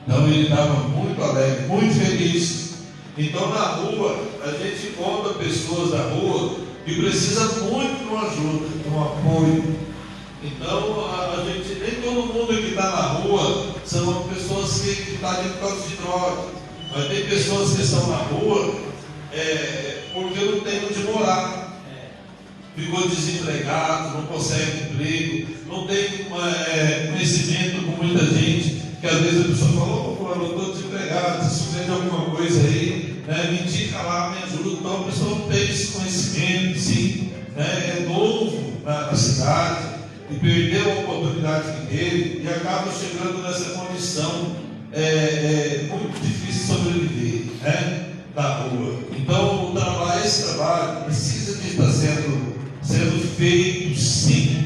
então ele estava muito alegre, muito feliz. Então na rua, a gente encontra pessoas da rua que precisam muito de uma ajuda, de um apoio. Então a gente, nem todo mundo que está na rua são pessoas que estão ali por causa de droga, mas tem pessoas que estão na rua porque não tem onde morar. Ficou desempregado, não consegue emprego, não tem conhecimento com muita gente, que às vezes a pessoa fala, eu estou desempregado, se você tem alguma coisa aí, me indica lá, me ajuda. Então a pessoa não tem esse conhecimento, sim, é novo na cidade, e perdeu a oportunidade que teve, e acaba chegando nessa condição muito difícil sobreviver, da rua. Então esse trabalho precisa de estar sendo feito, sim,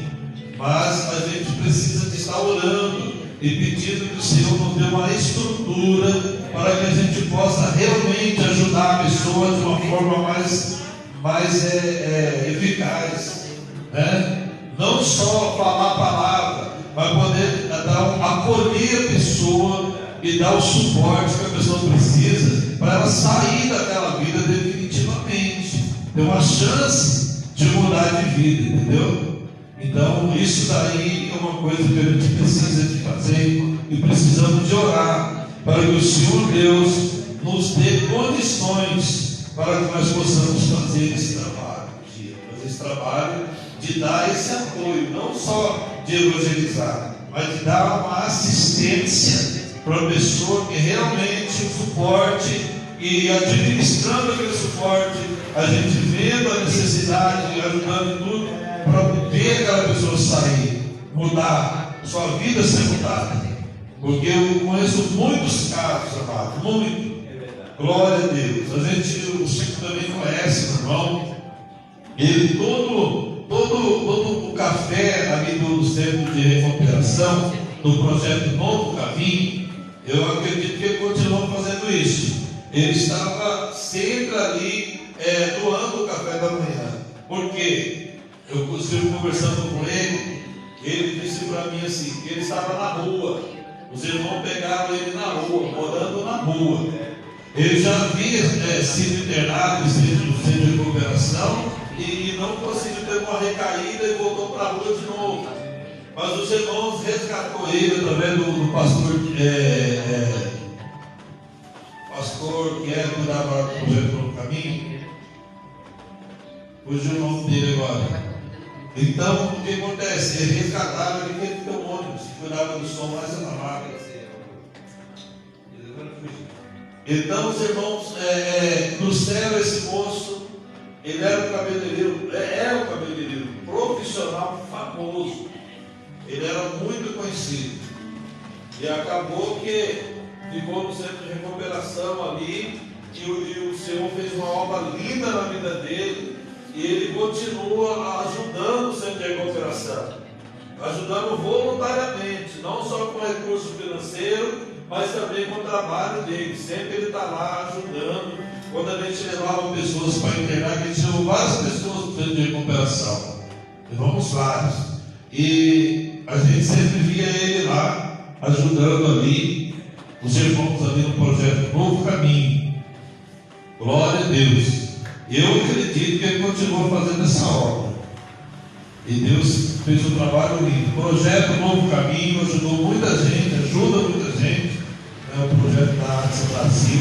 mas a gente precisa de estar orando e pedindo que o Senhor nos dê uma estrutura para que a gente possa realmente ajudar a pessoa de uma forma mais eficaz, não só falar a palavra, mas poder acolher a pessoa e dar o suporte que a pessoa precisa para ela sair daquela vida definitivamente, ter uma chance de mudar de vida, entendeu? Então isso daí é uma coisa que a gente precisa de fazer e precisamos de orar para que o Senhor Deus nos dê condições para que nós possamos fazer esse trabalho de dar esse apoio, não só de evangelizar, mas de dar uma assistência para a pessoa que realmente o suporte, e administrando aquele suporte, a gente vendo a necessidade, ajudando em tudo, para ver aquela pessoa sair, mudar, sua vida ser mudada. Porque eu conheço muitos casos, amado, muito. Glória a Deus. O Chico também conhece, meu irmão. Ele, todo o café ali do Centro de Recuperação, do projeto Novo Caminho, eu acredito que ele continuou fazendo isso. Ele estava sempre ali doando o café da manhã. Por quê? Eu estive conversando com ele, ele disse para mim assim, que ele estava na rua. Os irmãos pegaram ele na rua, morando na rua. Ele já havia sido internado no centro de recuperação e não conseguiu ter uma recaída e voltou para a rua de novo. Mas os irmãos resgatou ele através do pastor que cuidava do projeto Novo Caminho. Hoje o nome dele agora. Então, o que acontece? Ele resgatava ele que tem um ônibus, que cuidava do som mais na máquina. Então, os irmãos trouxeram esse moço. Ele era um cabeleireiro profissional famoso. Ele era muito conhecido. E acabou que ficou no centro de recuperação ali, e o Senhor fez uma obra linda na vida dele, e ele continua ajudando o centro de recuperação, ajudando voluntariamente, não só com recurso financeiro, mas também com o trabalho dele. Sempre ele está lá ajudando. Quando a gente levava pessoas para internar, a gente levou várias pessoas do centro de recuperação, levamos vários, e a gente sempre via ele lá ajudando ali os irmãos ali no projeto Novo Caminho. Glória a Deus. Eu acredito que ele continuou fazendo essa obra. E Deus fez um trabalho lindo. O projeto Novo Caminho ajudou muita gente, ajuda muita gente. É um projeto da Arte Brasil.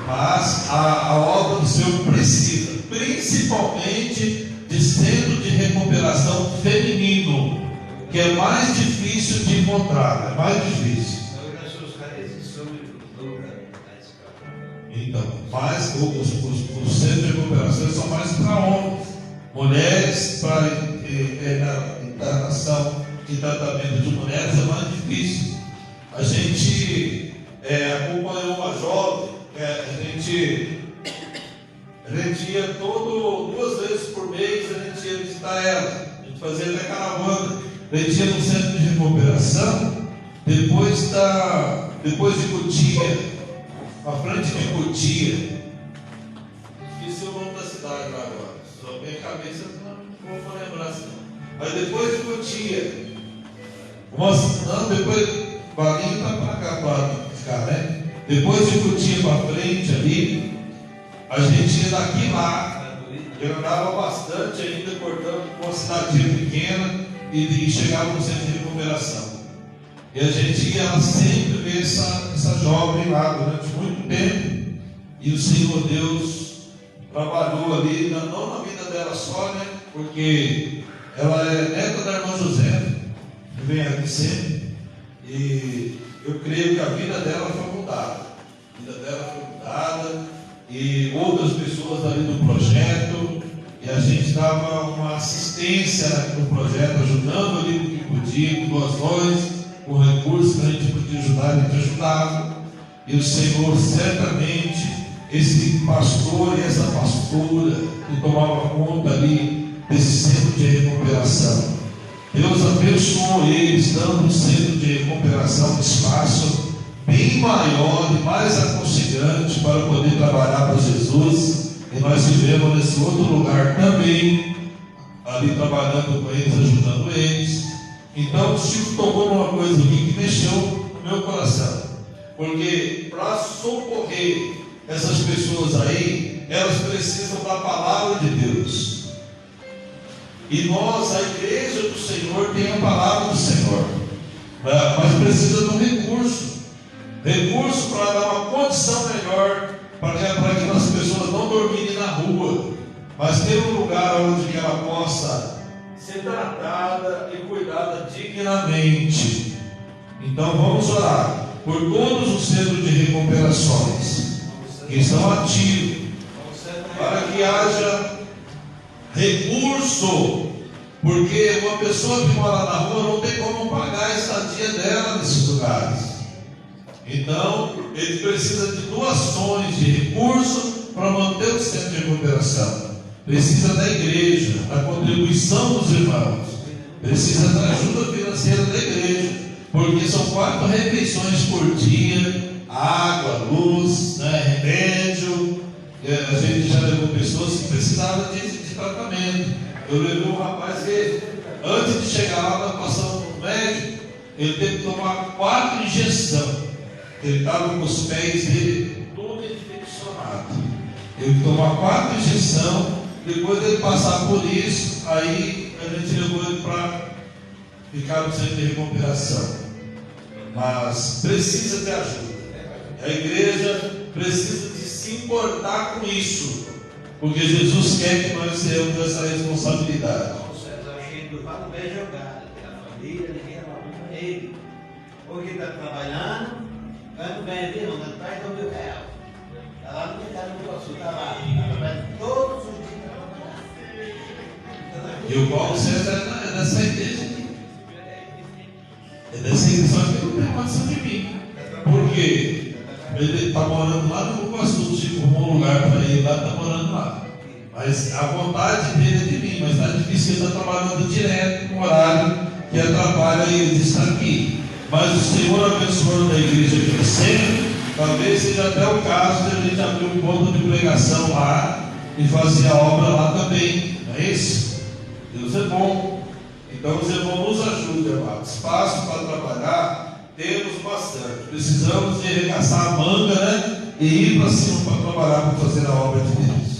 Mas a obra do Senhor precisa, principalmente de centro de recuperação feminino, que é mais difícil de encontrar, é mais difícil. Então, mas os centros de recuperação são mais para homens, mulheres para internação e tratamento de mulheres é mais difícil. A gente acompanhou uma jovem, a gente ia duas vezes por mês, a gente ia visitar ela, a gente fazia até caravana, a gente ia no centro de recuperação, depois de Cotia, à frente de Cotia, esqueci o nome da cidade lá agora, só minha cabeça não vou lembrar assim. Mas depois de Cotia, depois Valinho está para cá, para ficar, né? Depois de Cotia para frente ali, a gente ia daqui lá, eu andava bastante ainda, cortando uma cidadinha pequena e chegava no centro de recuperação. E a gente ia sempre ver essa jovem lá durante muito tempo. E o Senhor Deus trabalhou ali, não na vida dela só, né? Porque ela é neta da irmã José, que vem aqui sempre. E eu creio que a vida dela foi mudada. A vida dela foi mudada. E outras pessoas ali do projeto. E a gente dava uma assistência no projeto, ajudando ali o que podia, com doações, com recursos que a gente podia ajudar, a gente ajudava. E o Senhor, certamente, esse pastor e essa pastora que tomava conta ali desse centro de recuperação, Deus abençoou eles, dando um centro de recuperação, um espaço bem maior e mais aconchegante para poder trabalhar para Jesus. E nós vivemos nesse outro lugar também, ali trabalhando com eles, ajudando eles. Então o Chico tocou numa coisa aqui que mexeu no meu coração, porque para socorrer essas pessoas aí, elas precisam da palavra de Deus. E nós, a igreja do Senhor, tem a palavra do Senhor, mas precisa de um recurso para dar uma condição melhor, para que as pessoas não dormirem na rua, mas ter um lugar onde ela possa ser tratada e cuidada dignamente. Então vamos orar por todos os centros de recuperações que estão ativos, para que haja recurso, porque uma pessoa que mora na rua não tem como pagar a estadia dela nesses lugares. Então, ele precisa de doações de recursos para manter o centro de recuperação. Precisa da igreja, da contribuição dos irmãos. Precisa da ajuda financeira da igreja, porque são 4 refeições por dia, água, luz, remédio. A gente já levou pessoas que precisavam de tratamento. Eu levei um rapaz que, antes de chegar lá na passão do médico, ele teve que tomar 4 injeções. Ele estava com os pés dele todo infeccionado. Ele tomar 4 injeções, depois dele passar por isso, aí a gente levou ele para ficar no centro de recuperação. Mas precisa de ajuda. A igreja precisa de se importar com isso, porque Jesus quer que nós tenhamos essa responsabilidade. Eu achei do lado bem jogado, a família, ninguém arruma ele. Porque está trabalhando. Quando vem aqui, não está em R$2.000. Está lá no mercado do Iguaçu, está lá. Está trabalhando todos os dias. E o Paulo César é dessa igreja aqui. É dessa igreja, só que ele não tem condição de vir. Por quê? Ele está morando lá no Iguaçu, se formou um lugar para ele lá, está morando lá. Mas a vontade dele é de vir, mas está difícil, ele está trabalhando direto no horário que atrapalha ele de estar aqui. Mas o Senhor abençoando a igreja crescendo, talvez seja até o caso de a gente abrir um ponto de pregação lá e fazer a obra lá também, não é isso? Deus é bom. Então os irmãos nos ajudem, amados. Espaço para trabalhar temos bastante. Precisamos de arregaçar a manga, né? E ir para cima para trabalhar, para fazer a obra de Deus.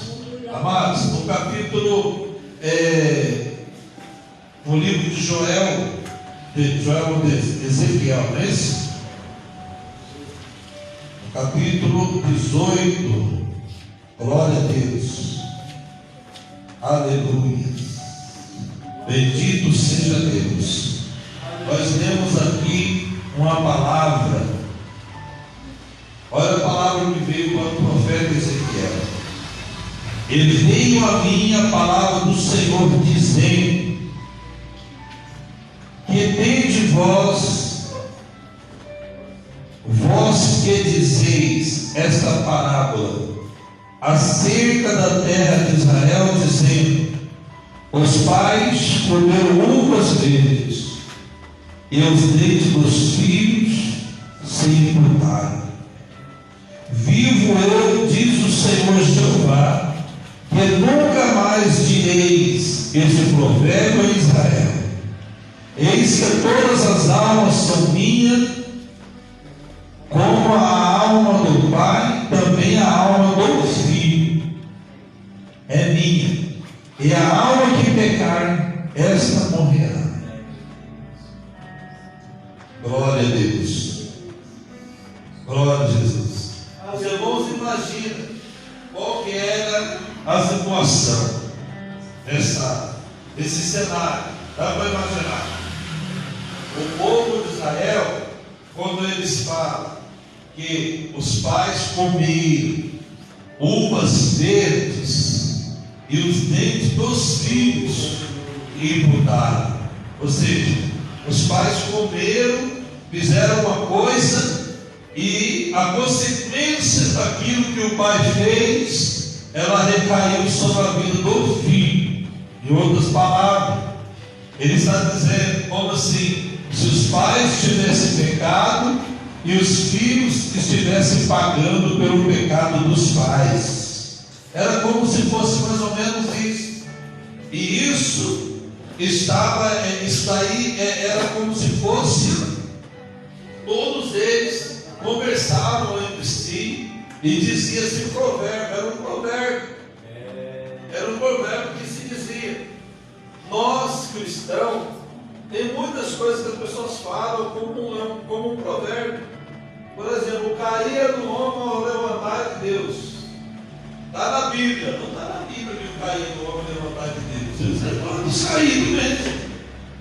Amados, no capítulo no livro de Joel de Ezequiel, não é isso? No capítulo 18, glória a Deus, aleluia, bendito seja Deus. Nós temos aqui uma palavra, olha a palavra que veio para o profeta Ezequiel. Ele veio a mim a palavra do Senhor dizendo: entende vós que dizeis esta parábola acerca da terra de Israel, dizendo: os pais comeram uvas verdes, e os dentes dos filhos se imputaram. Vivo eu, diz o Senhor Jeová, que nunca mais direis este provérbio em Israel: eis que todas as almas são minhas, como a alma do pai, também a alma do filho é minha, e a alma que pecar, esta morrerá. Glória a Deus. Glória a Jesus. Os irmãos imaginam Qual que era a situação desse cenário? Dá para imaginar? O povo de Israel, quando eles falam que os pais comiam uvas verdes e os dentes dos filhos imputaram, ou seja, os pais comeram, fizeram uma coisa e a consequência daquilo que o pai fez, ela recaiu sobre a vida do filho. Em outras palavras, ele está dizendo, como assim? Se os pais tivessem pecado e os filhos estivessem pagando pelo pecado dos pais, era como se fosse mais ou menos isso. E isso era como se fosse, todos eles conversavam entre si e dizia-se provérbio, era um provérbio que se dizia. Nós cristãos, tem muitas coisas que as pessoas falam como um provérbio. Por exemplo, caía do homem ao levantar de Deus. Está na Bíblia, não está na Bíblia que o caía do homem ao levantar de Deus. Você fala dos caídos mesmo.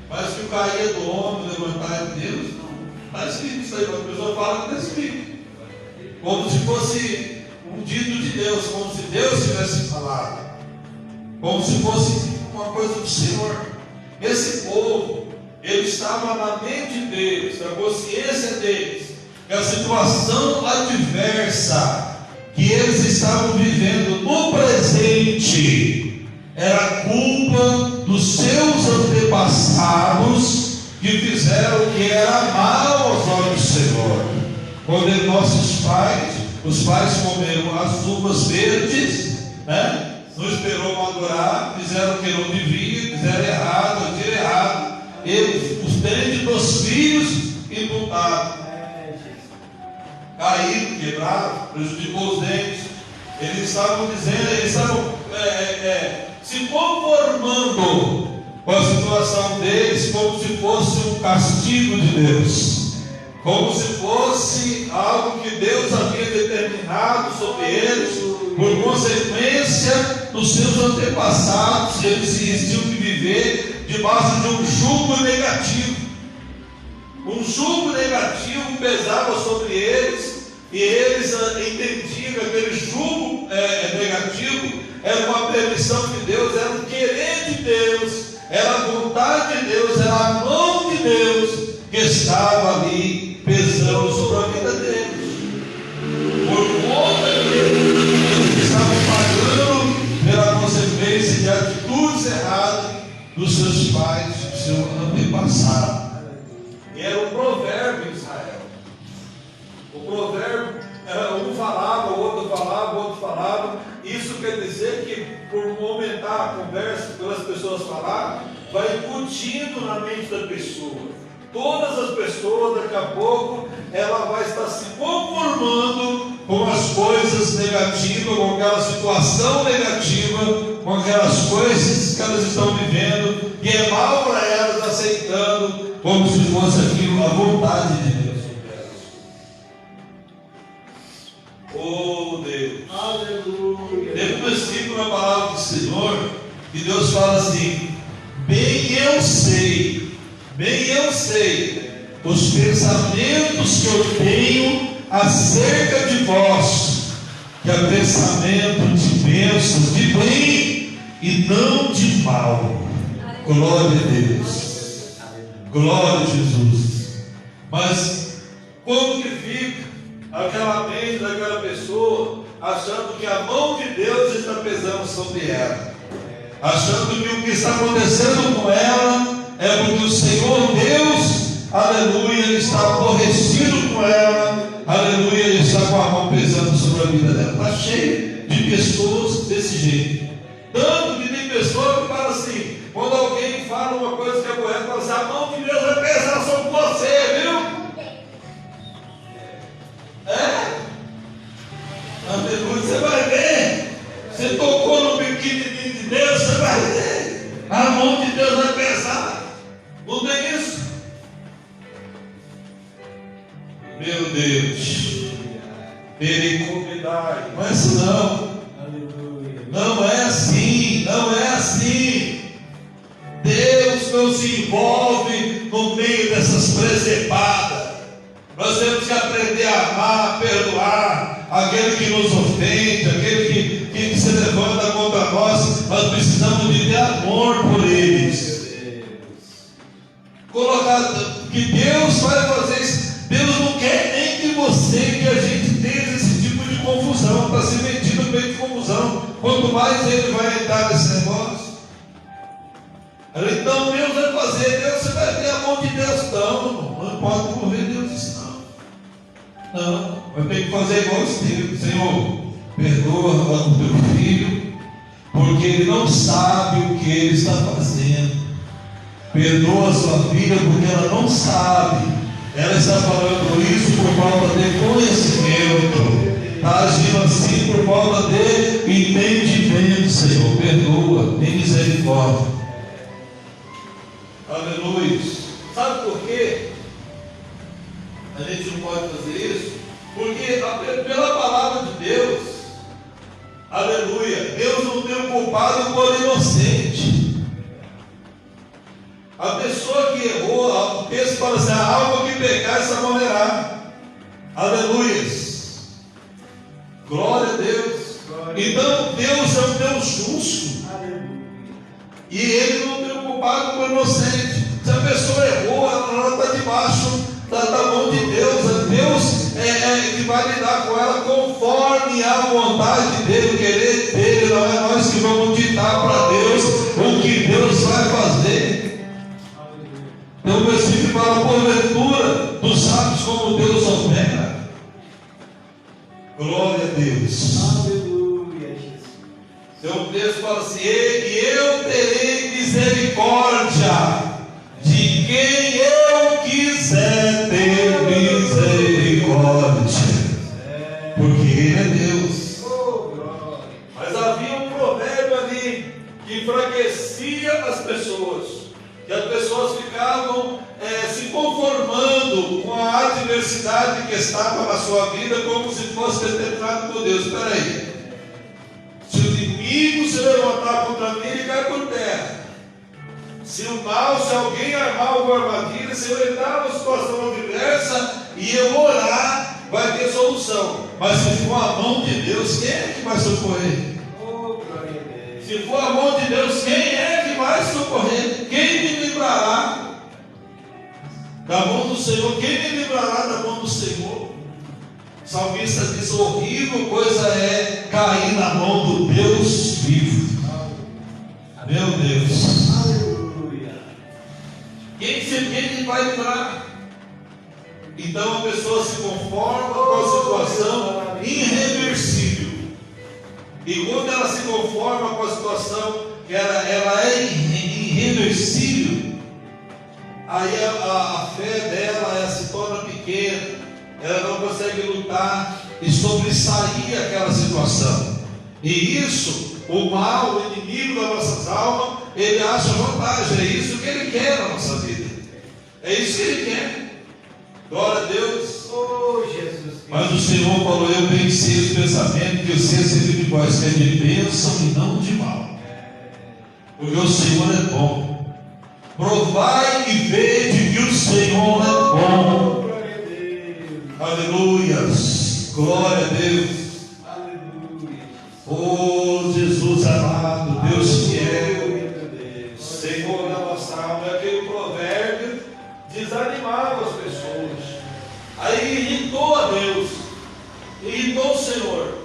Mas que o caía do homem ao levantar de Deus, não está escrito isso aí. As pessoas falam que está escrito. Como se fosse um dito de Deus, como se Deus tivesse falado. Como se fosse uma coisa do Senhor. Esse povo, ele estava na mente deles, na consciência deles, que a situação adversa que eles estavam vivendo no presente era culpa dos seus antepassados que fizeram o que era mal aos olhos do Senhor. Quando nossos pais, os pais comeram as uvas verdes, né? Não esperou madurar, fizeram o que não devia, fizeram errado, agiram errado. Eles, os dentes dos filhos imputaram, caíram, quebraram, prejudicou os dentes. Eles estavam dizendo, eles estavam se conformando com a situação deles, como se fosse um castigo de Deus, como se fosse algo que Deus havia determinado sobre eles, por consequência dos seus antepassados. Eles tinham que viver debaixo de um jugo negativo. Um jugo negativo pesava sobre eles, e eles entendiam que aquele jugo negativo era uma permissão de Deus, era um querer de Deus, era a vontade de Deus, era a mão de Deus que estava ali pesando sobre a vida deles. Por conta eles estavam pagando pela consequência de atitudes erradas dos seus pais, do seu antepassado. E era um provérbio em Israel. O provérbio, um falava, o outro falava. Isso quer dizer que, por aumentar a conversa, pelas pessoas falarem, vai incutindo na mente da pessoa. Todas as pessoas, daqui a pouco, ela vai estar se conformando com as coisas negativas, com aquela situação negativa, com aquelas coisas que elas estão vivendo, que é mal para elas, aceitando, como se fosse aquilo a vontade de Deus. Oh Deus! Aleluia! Tem um versículo na palavra do Senhor que Deus fala assim: bem eu sei os pensamentos que eu tenho acerca de vós, que é pensamento de bênçãos, de bem e não de mal. Glória a Deus. Glória a Jesus. Mas como que fica aquela mente daquela pessoa achando que a mão de Deus está pesando sobre ela, achando que o que está acontecendo com ela é porque o Senhor Deus, aleluia, está aborrecido com ela, aleluia, ele está com a mão pesando sobre a vida dela. Está cheio de pessoas desse jeito. Tanto que tem pessoa que fala assim, quando alguém fala uma coisa que é correta, fala assim, a mão de Deus vai pesar sobre você, viu? Aleluia, você vai ver. Você tocou no pequenininho de Deus, você vai ver. A mão de Deus vai pesar. Não tem isso? Meu Deus. Pericuidade. Não é assim não. Não é assim. Não é assim. Deus não se envolve no meio dessas presepadas. Nós temos que aprender a amar, a perdoar aquele que nos ofende, aquele que se levanta contra nós. Nós precisamos de ter amor por eles. Colocar que Deus vai fazer isso. Deus não quer nem que a gente tenha esse tipo de confusão, está se metido no meio de confusão. Quanto mais ele vai entrar nesse negócio. Então Deus vai fazer, Deus, você vai ver a mão de Deus. Não pode mover Deus isso não. Não, vai ter que fazer igual o Espírito. Senhor, perdoa o teu filho, porque ele não sabe o que ele está fazendo. Perdoa a sua filha, porque ela não sabe. Ela está falando isso por falta de conhecimento, está agindo assim por falta de entendimento. Senhor, perdoa, tem misericórdia. Aleluia. Sabe por quê a gente não pode fazer isso? Porque pela palavra de Deus, aleluia, Deus não tem o culpado por o inocente. A pessoa que errou, o texto fala assim, a alma que pecar essa morrerá. Aleluia. Glória a Deus. Então Deus é um Deus justo. E ele não tem o culpado por o inocente. Se a pessoa errou, ela está debaixo da mão de Deus. Deus é que vai lidar com ela conforme a vontade dele, o querer dele. Não é nós que vamos ditar para Deus o que Deus vai fazer. Então o versículo fala, porventura, tu sabes como Deus opera. Glória a Deus. Aleluia, Jesus. Então o texto fala assim, e eu terei misericórdia de quem eu quiser ter misericórdia, porque Ele é Deus. Mas havia um provérbio ali que enfraquecia as pessoas, que as pessoas ficavam se conformando com a adversidade que estava na sua vida, como se fosse determinado por Deus. Espera aí, se o inimigo se levantar contra mim, ele cai por terra. Se alguém armar alguma armadilha, se eu entrar numa situação adversa e eu orar, vai ter solução. Mas se for a mão de Deus, quem é que vai socorrer? Se for a mão de Deus, quem é que vai socorrer? Quem me livrará da mão do Senhor? Quem me livrará da mão do Senhor? O salmista diz, horrível coisa é cair na mão do Deus vivo. Meu Deus. Quem vai livrar? Então a pessoa se conforma com a situação irreversível. E quando ela se conforma com a situação que ela é irreversível, aí a fé dela se torna pequena, ela não consegue lutar e sobressair aquela situação. E isso, o mal, o inimigo das nossas almas, ele acha vantagem. É isso que ele quer na nossa vida. É isso que ele quer. Glória a Deus. Oh, Jesus. Mas o Senhor falou, eu pensei os pensamentos que eu sei servir de vós, que é de bênção e não de mal. Porque o Senhor é bom. Provai e vede que o Senhor é bom. Aleluia. Glória a Deus. Aleluia. Oh Jesus amado, Deus fiel, Senhor da nossa alma. É aquele provérbio desanimava as pessoas. Aí irritou a Deus, irritou o Senhor.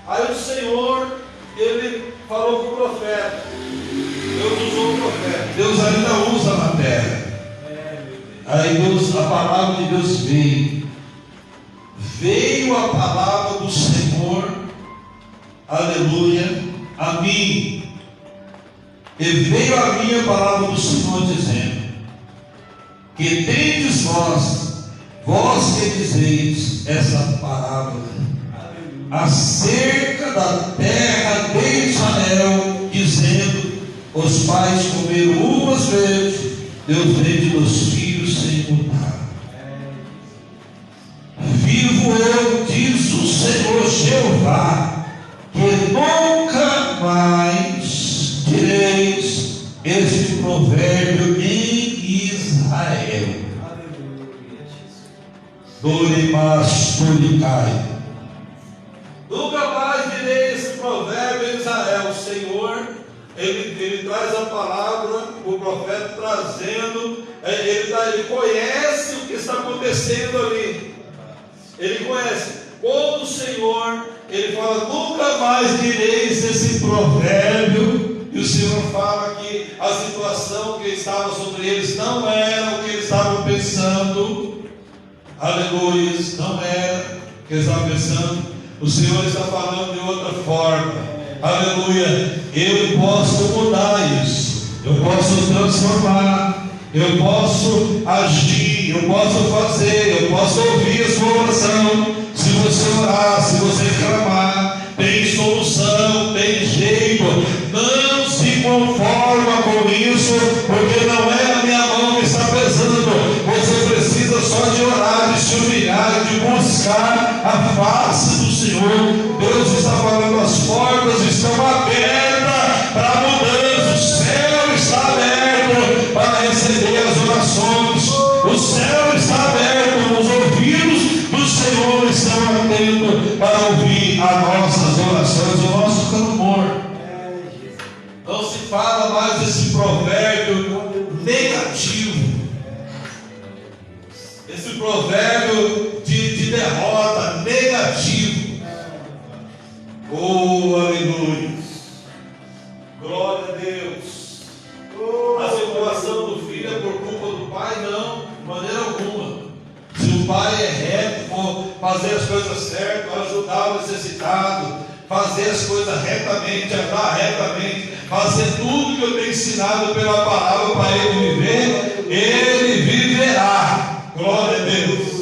Aí o Senhor, ele falou com o profeta. Deus usou o profeta. Deus ainda usa na terra. Aí a palavra de Deus veio. Veio a palavra do Senhor, aleluia, a mim. E veio a minha palavra do Senhor dizendo: que tendes vós que dizeis essa palavra acerca da terra de Israel, dizendo: os pais comeram uvas verdes, Deus vende dos filhos sem mudar. Vivo eu, diz o Senhor Jeová, que nunca mais direis este provérbio em Israel. Dorimas Turicai. Nunca mais direi esse provérbio em Israel. O Senhor, ele traz a palavra, o profeta trazendo, ele conhece o que está acontecendo ali. Ele conhece. Quando o Senhor, ele fala: nunca mais direis esse provérbio, e o Senhor fala que a situação que estava sobre eles não era o que eles estavam pensando. Aleluia, não era o que eles estavam pensando. O Senhor está falando de outra forma. Aleluia. Eu posso mudar isso, eu posso transformar, eu posso agir, eu posso fazer, eu posso ouvir a sua oração. Se você orar, se você clamar, tem solução, tem jeito. Não se conforma com isso, porque não é a minha mão que está pesando. Você precisa só de orar, de se humilhar, de buscar a face do Senhor. Deus está falando, as portas estão abertas para a mudança. O céu está aberto para receber as orações. O céu está aberto, os ouvidos do Senhor estão atentos para ouvir as nossas orações, o nosso clamor. Não se fala mais desse provérbio negativo, esse provérbio de derrota, negativo. Oh, aleluia, glória a Deus. A situação do filho é por culpa do pai? Não, de maneira alguma. Se o pai é reto, for fazer as coisas certas, ajudar o necessitado, fazer as coisas retamente, andar retamente, fazer tudo que eu tenho ensinado pela palavra para ele viver, ele viverá. Glória a Deus.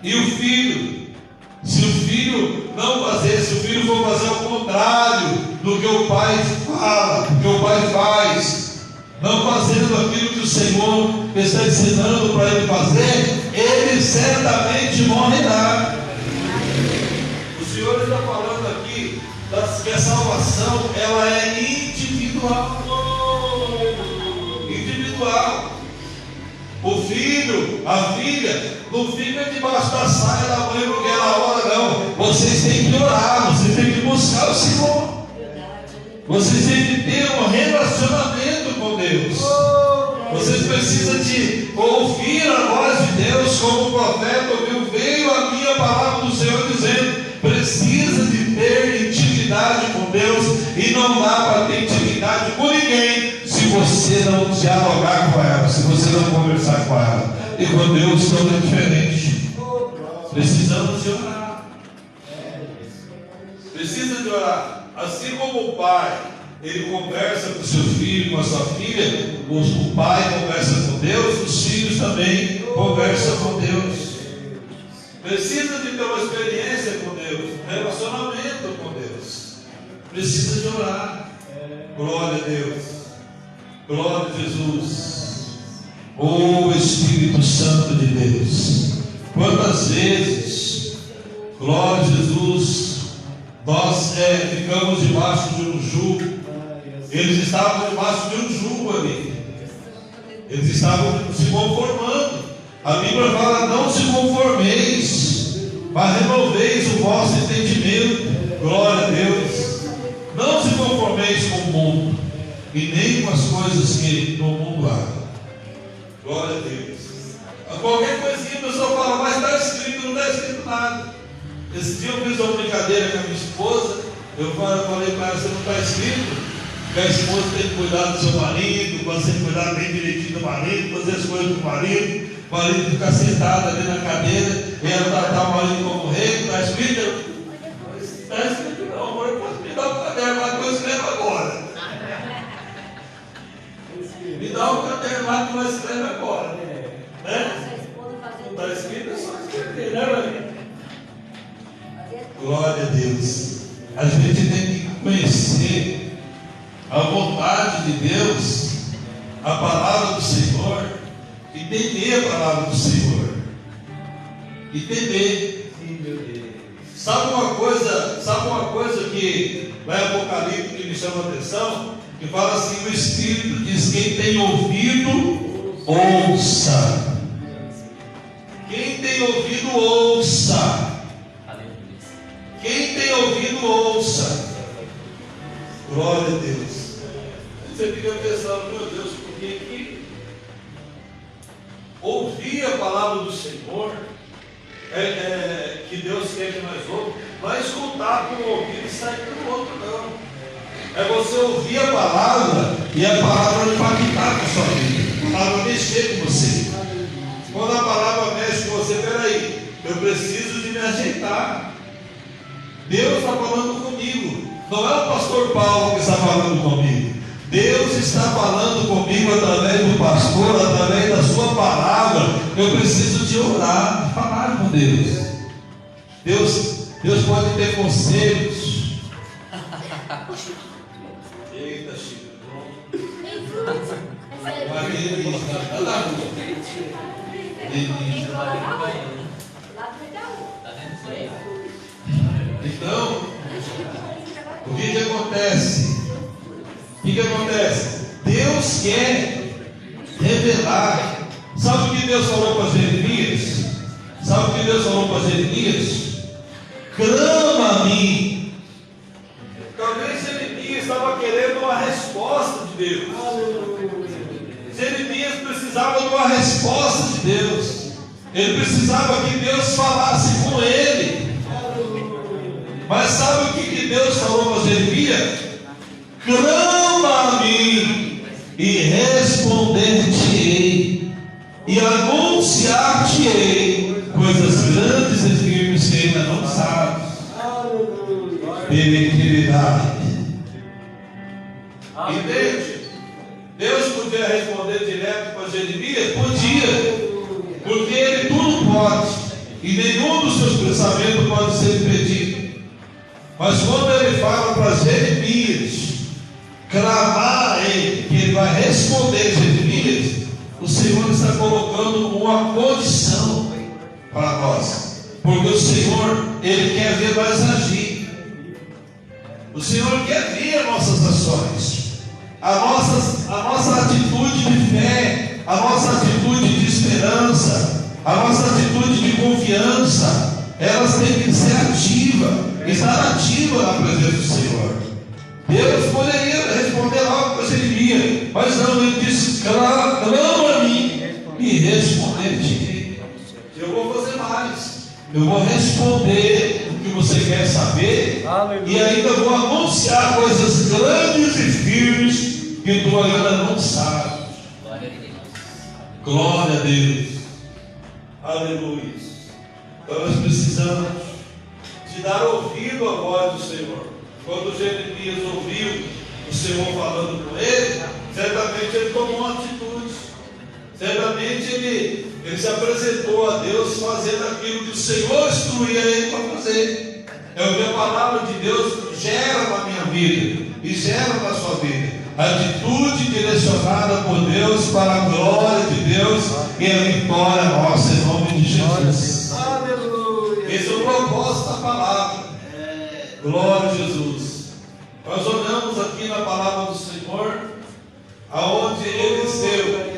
E o filho, se o filho não fazer, se o filho for fazer o contrário do que o pai fala, do que o pai faz, não fazendo aquilo que o Senhor está ensinando para ele fazer, ele certamente morrerá. O Senhor está falando aqui que a salvação, ela é individual. Individual. O filho, a filha, não fica debaixo da saia da mãe porque ela ora, não. Vocês têm que orar, vocês têm que buscar o Senhor. Vocês têm que ter um relacionamento com Deus. Vocês precisam de ouvir a voz de Deus, como o profeta ouviu. Veio a minha palavra do Senhor dizendo: precisa de ter intimidade com Deus, e não dá para ter intimidade com ninguém se você não dialogar com ela, se você não conversar com ela. E com Deus tudo é diferente. Precisamos de orar. Precisa de orar. Assim como o pai, ele conversa com seu filho, com a sua filha, o pai conversa com Deus, os filhos também conversam com Deus. Precisa de ter uma experiência com Deus, um relacionamento com Deus. Precisa de orar. Glória a Deus. Glória a Jesus. Oh Espírito Santo de Deus. Quantas vezes, glória a Jesus, nós ficamos debaixo de um jugo. Eles estavam debaixo de um jugo ali. Eles estavam se conformando. A Bíblia fala: não se conformeis, mas renoveis o vosso entendimento. Glória a Deus. Não se conformeis com o mundo, e nem com as coisas que no mundo há. Glória a Deus. Qualquer coisinha a pessoa fala, mas está escrito, não está escrito nada. Esse dia eu fiz uma brincadeira com a minha esposa. Eu falei para ela, você não está escrito que a esposa tem que cuidar do seu marido, quando você cuidar bem direitinho do marido, fazer as coisas do marido, o marido ficar sentado ali na cadeira, e ela tratar o marido como rei, está escrito? Está escrito não, amor, eu posso me dar um caderno lá que eu escrevo agora. Me dá um caderno lá que eu escrevo agora. Né? Não está escrito, é só escrever, né, Maria? Glória a Deus. A gente tem que conhecer a vontade de Deus, a palavra do Senhor, entender a palavra do Senhor, entender. Sim, meu Deus. Sabe uma coisa que vai Apocalipse que me chama a atenção? Que fala assim: o Espírito diz: quem tem ouvido, ouça. Quem tem ouvido, ouça. Quem tem ouvido, ouça. Glória a Deus. Você fica pensando, meu Deus, por que ouvir a palavra do Senhor que Deus quer que nós ouçamos, não é escutar com o ouvido e sair pelo outro, não. É você ouvir a palavra e a palavra impactar com a sua vida, a palavra mexer com você. Quando a palavra mexe com você, peraí, eu preciso de me ajeitar. Deus está falando comigo. Não é o pastor Paulo que está falando comigo. Deus está falando comigo através do pastor, através da sua palavra. Eu preciso de orar, de falar com Deus. Deus pode ter conselhos. Eita, Chico. Então, o que acontece? Deus quer revelar. Sabe o que Deus falou para Jeremias? Clama a mim. Talvez Jeremias estava querendo uma resposta de Deus. Jeremias precisava de uma resposta de Deus. Ele precisava que Deus falasse com ele. Mas sabe o que Deus falou para Jeremias? Clama a mim e responder-te-ei e anunciar-te-ei coisas grandes e firmes que ainda não sabes. Benignidade. Entende? Deus podia responder direto para Jeremias? Podia, porque ele tudo pode e nenhum dos seus pensamentos pode ser impedido. Mas quando ele fala para Jeremias clamar a ele, que ele vai responder Jeremias, o Senhor está colocando uma condição para nós, porque o Senhor, ele quer ver nós agir. O Senhor quer ver as nossas ações, a nossa atitude de fé, a nossa atitude de esperança, a nossa atitude de confiança. Elas têm que ser ativas, estar ativa na presença do Senhor. Deus poderia responder logo para Jeremias, mas não, ele disse: clama a mim e responder-te. Eu vou fazer mais, eu vou responder o que você quer saber. Aleluia. E ainda vou anunciar coisas grandes e firmes que tu ainda não sabes. Glória a Deus. Aleluia. Então nós precisamos de dar ouvido à voz do Senhor. Quando Jeremias ouviu o Senhor falando com ele, certamente ele tomou uma atitude. Certamente ele se apresentou a Deus fazendo aquilo que o Senhor instruía ele para fazer. É o que a palavra de Deus gera na minha vida e gera na sua vida. Atitude direcionada por Deus para a glória de Deus e a vitória nossa em nome de Jesus. Aleluia. Esse é o propósito da palavra. Glória a Jesus. Nós olhamos aqui na palavra do Senhor, aonde Eliseu,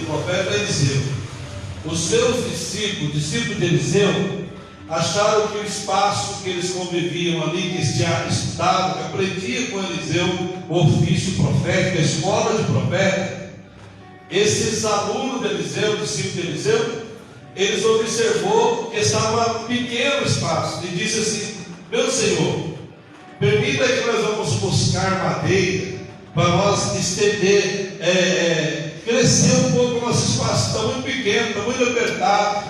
o profeta Eliseu, os seus discípulos de Eliseu, acharam que o espaço que eles conviviam ali, que tinha estudado, que aprendia com Eliseu o ofício profético, a escola de profeta, esses alunos de Eliseu, discípulos de Eliseu, eles observou que estava pequeno o espaço e disse assim: meu Senhor, permita que nós vamos buscar madeira para nós estender, crescer um pouco o nosso espaço, está muito pequeno, está muito apertado.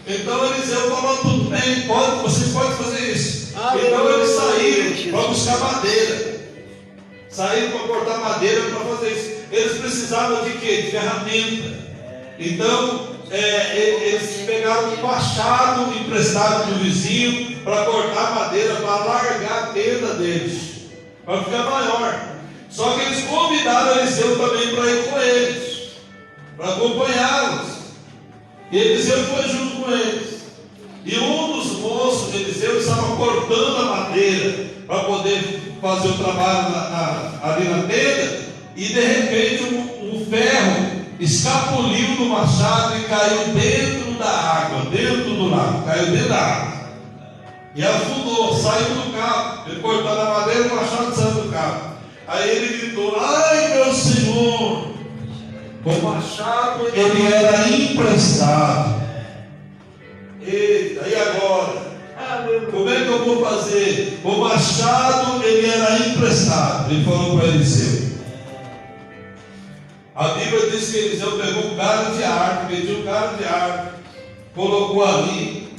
Então Eliseu falou: tudo bem, vocês podem fazer isso. Então eles saíram para buscar madeira, saíram para cortar madeira para fazer isso. Eles precisavam de quê? De ferramenta. Então eles pegaram um machado emprestado do vizinho para cortar madeira, para alargar a tenda deles, para ficar maior. Só que eles convidaram Eliseu também para ir com eles, para acompanhá-los. E Eliseu foi junto com eles. E um dos moços de Eliseu estava cortando a madeira para poder fazer o trabalho ali na tenda. E de repente um ferro escapuliu do machado e caiu dentro da água, dentro do lago, caiu dentro da água. E afundou, saiu do cabo. Ele cortando a madeira, o machado saiu do cabo. Aí ele gritou: ai meu Senhor! O machado ele era emprestado. Eita, e agora? Como é que eu vou fazer? O machado ele era emprestado. Ele falou para Eliseu. A Bíblia diz que Eliseu pegou um galho de árvore, mediu um galho de árvore, colocou ali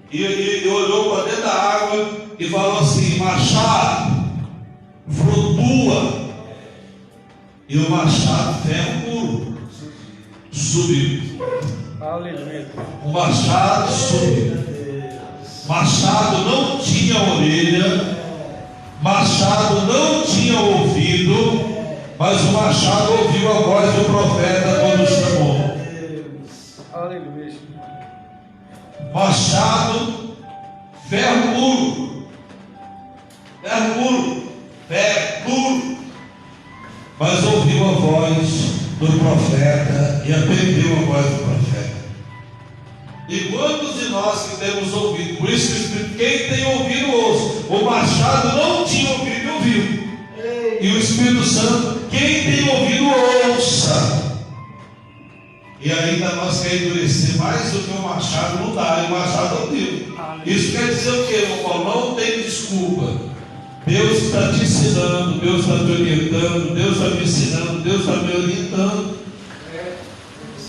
e olhou para dentro da água e falou assim: machado, flutua. E o machado, ferro puro, subiu. Aleluia. O machado subiu. Machado não tinha orelha, Machado não tinha ouvido, mas o Machado ouviu a voz do profeta quando chamou. Aleluia. Machado, ferro puro, ferro duro, mas ouviu a voz do profeta e aprendeu a voz do profeta. E quantos de nós que temos ouvido? Por isso que o Espírito, quem tem ouvido, ouça. O Machado não tinha ouvido e ouviu. E o Espírito Santo, quem tem ouvido, ouça. E ainda nós queremos endurecer mais do que o Machado, não dá. E o Machado ouviu. Isso quer dizer o quê, meu Paulo? Não tem desculpa. Deus está te ensinando, Deus está te orientando, Deus está me ensinando, Deus está me orientando,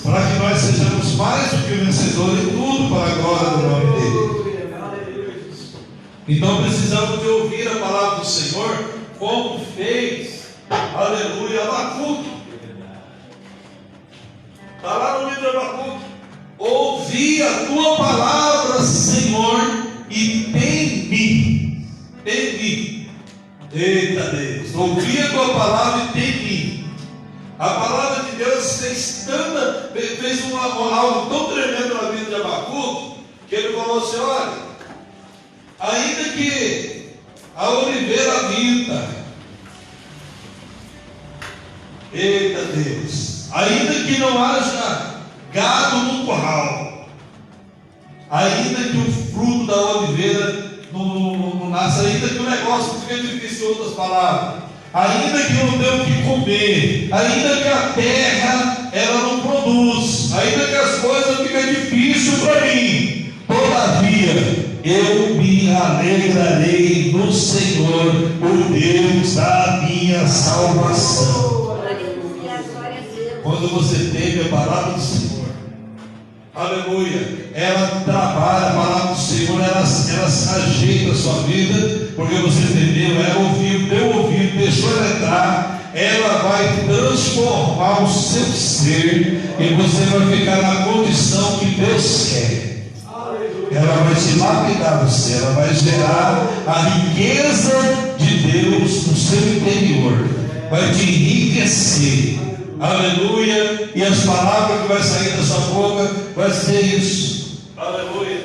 para que nós sejamos mais do que vencedores em tudo para a glória do nome dele. Então precisamos de ouvir a palavra do Senhor, como fez, aleluia, Abacuque. Está lá no livro de Abacuque: ouvi a tua palavra, Senhor, e temi. Eita Deus, ouvi a tua palavra e temi. A palavra de Deus fez algo tão tremendo na vida de Abacuque, que ele falou assim: olha, ainda que a oliveira vinda, eita Deus, ainda que não haja gado no curral, ainda que o fruto da oliveira não nasça, ainda que o negócio fique difícil, em outras palavras, ainda que eu não tenha o que comer, ainda que a terra ela não produz, ainda que as coisas ficam difíceis para mim, todavia eu me alegrarei no Senhor, o Deus da minha salvação. Quando você teme a palavra do Senhor, aleluia, ela trabalha a palavra do Senhor, ela se ajeita a sua vida, porque você entendeu, ela ouviu, deu ouvido, deixou ela entrar, ela vai transformar o seu ser e você vai ficar na condição que Deus quer. Ela vai te lapidar você, ela vai gerar a riqueza de Deus no seu interior, vai te enriquecer. Aleluia. E as palavras que vai sair da sua boca vai ser isso. Aleluia.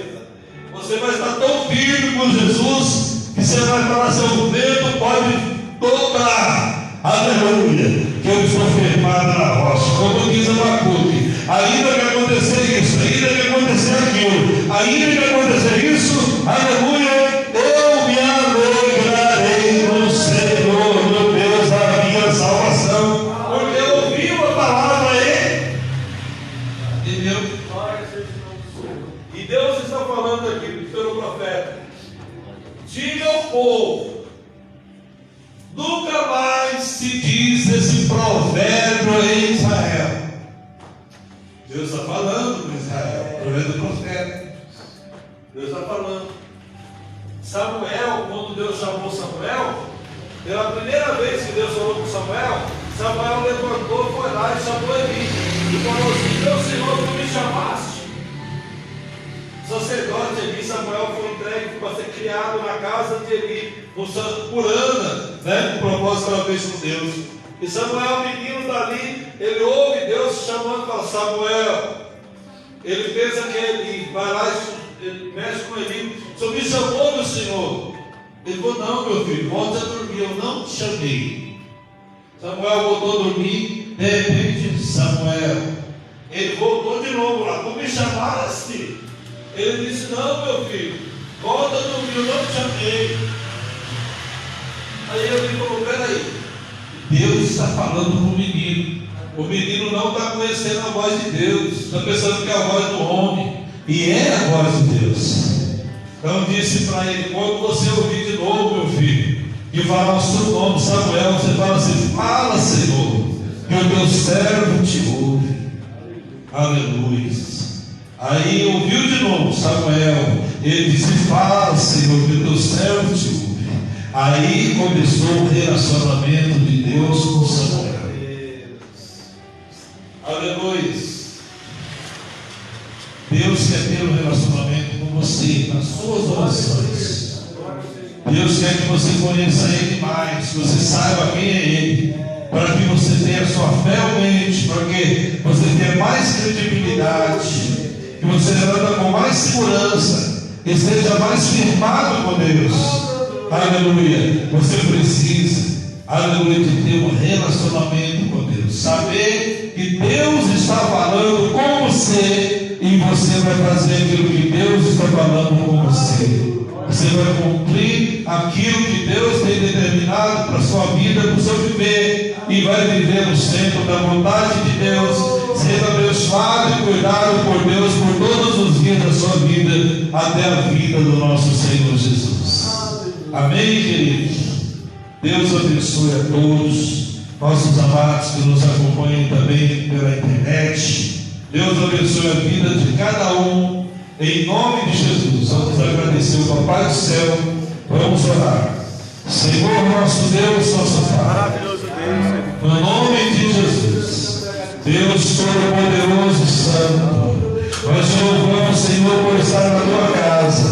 Você vai estar tão firme com Jesus que você vai falar: seu vento pode dobrar. Aleluia. Que eu estou firmado na rocha, como diz Abacuque. Ainda que acontecer isso, ainda que acontecer aquilo, ainda que acontecer isso, aleluia, eu me alegrarei no Senhor, no Deus da minha salvação. Porque eu ouvi a provérbio em Israel. Deus está falando com Israel, através do profeta. Deus está falando. Samuel, quando Deus chamou Samuel, pela primeira vez que Deus falou com Samuel, Samuel levantou, foi lá e chamou Eli. E falou assim: meu Senhor, tu me chamaste. O sacerdote Eli, Samuel foi entregue para ser criado na casa de Eli, Por Ana, né? Com propósito que ela fez com Deus. e Samuel, menino dali, ele ouve Deus chamando para Samuel. Ele pensa que Eli, vai lá e ele mexe com Eli. O Senhor me chamou, meu Senhor. Ele falou: não, meu filho, volta a dormir, eu não te chamei. Samuel voltou a dormir. De repente, Samuel, Ele voltou de novo lá: tu me chamaste? Ele disse: não, meu filho, volta a dormir, eu não te chamei. Aí ele falou: peraí, Deus está falando com o menino. O menino não está conhecendo a voz de Deus, está pensando que é a voz do homem, e é a voz de Deus. Então disse para ele: quando você ouvir de novo, meu filho, e falar o seu nome, Samuel, você fala assim: fala, Senhor, que o teu servo te ouve. Aleluia. Aí ouviu de novo Samuel, ele disse: fala, Senhor, que o teu servo te ouve. Aí começou o relacionamento de Deus com Samuel. Aleluia. Deus quer ter um relacionamento com você nas suas orações. Deus quer que você conheça Ele mais, que você saiba quem é Ele, para que você tenha sua fé aumente, para que você tenha mais credibilidade, que você anda com mais segurança, esteja mais firmado com Deus. Aleluia. Você precisa, aleluia, de ter um relacionamento com Deus, saber que Deus está falando com você, e você vai fazer aquilo que Deus está falando com você. Você vai cumprir aquilo que Deus tem determinado para a sua vida, para o seu viver, e vai viver no centro da vontade de Deus, sendo abençoado e cuidado por Deus por todos os dias da sua vida, até a vida do nosso Senhor Jesus. Amém, queridos? Deus abençoe a todos, nossos amados que nos acompanham também pela internet. Deus abençoe a vida de cada um, em nome de Jesus. Vamos agradecer o Papai do céu. Vamos orar. Senhor nosso Deus, nosso Pai, no nome de Jesus, Deus Todo-Poderoso e Santo, nós te louvamos, Senhor, por estar na tua casa.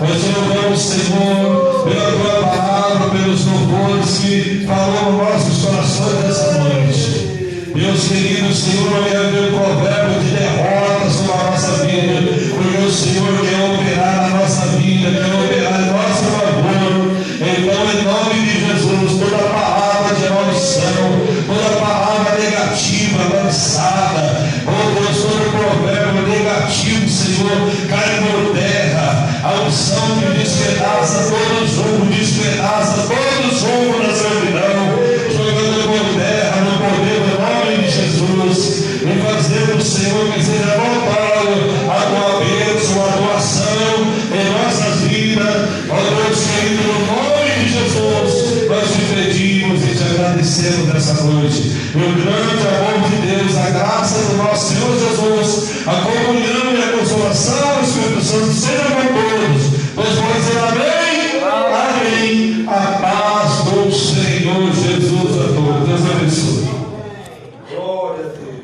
Nós te louvamos, Senhor, pela tua palavra, pelos louvores que falou nos nossos corações nessa noite. Deus querido, Senhor, não quero ver um provérbio de derrota sobre a nossa vida, porque o Senhor quer operar na nossa vida, quer operar em nosso favor. Então, em nome de Jesus, toda palavra de maldição, toda palavra negativa lançada, oh Deus, todo provérbio negativo, Senhor, cai por terra. A unção que despedaça todo jugo, despedaça todo jugo na servidão, jogando por terra no poder do nome de Jesus, e fazendo, Senhor, que seja voltado a tua bênção, a tua ação em nossas vidas. Ó Deus querido, no nome de Jesus, nós te pedimos e te agradecemos nessa noite. E o grande amor de Deus, a graça do nosso Senhor Jesus, a comunhão e a consolação do Espírito Santo seja com todos. Nós vamos dizer amém, amém. A paz do Senhor Jesus a todos. Deus abençoe. glória a Deus.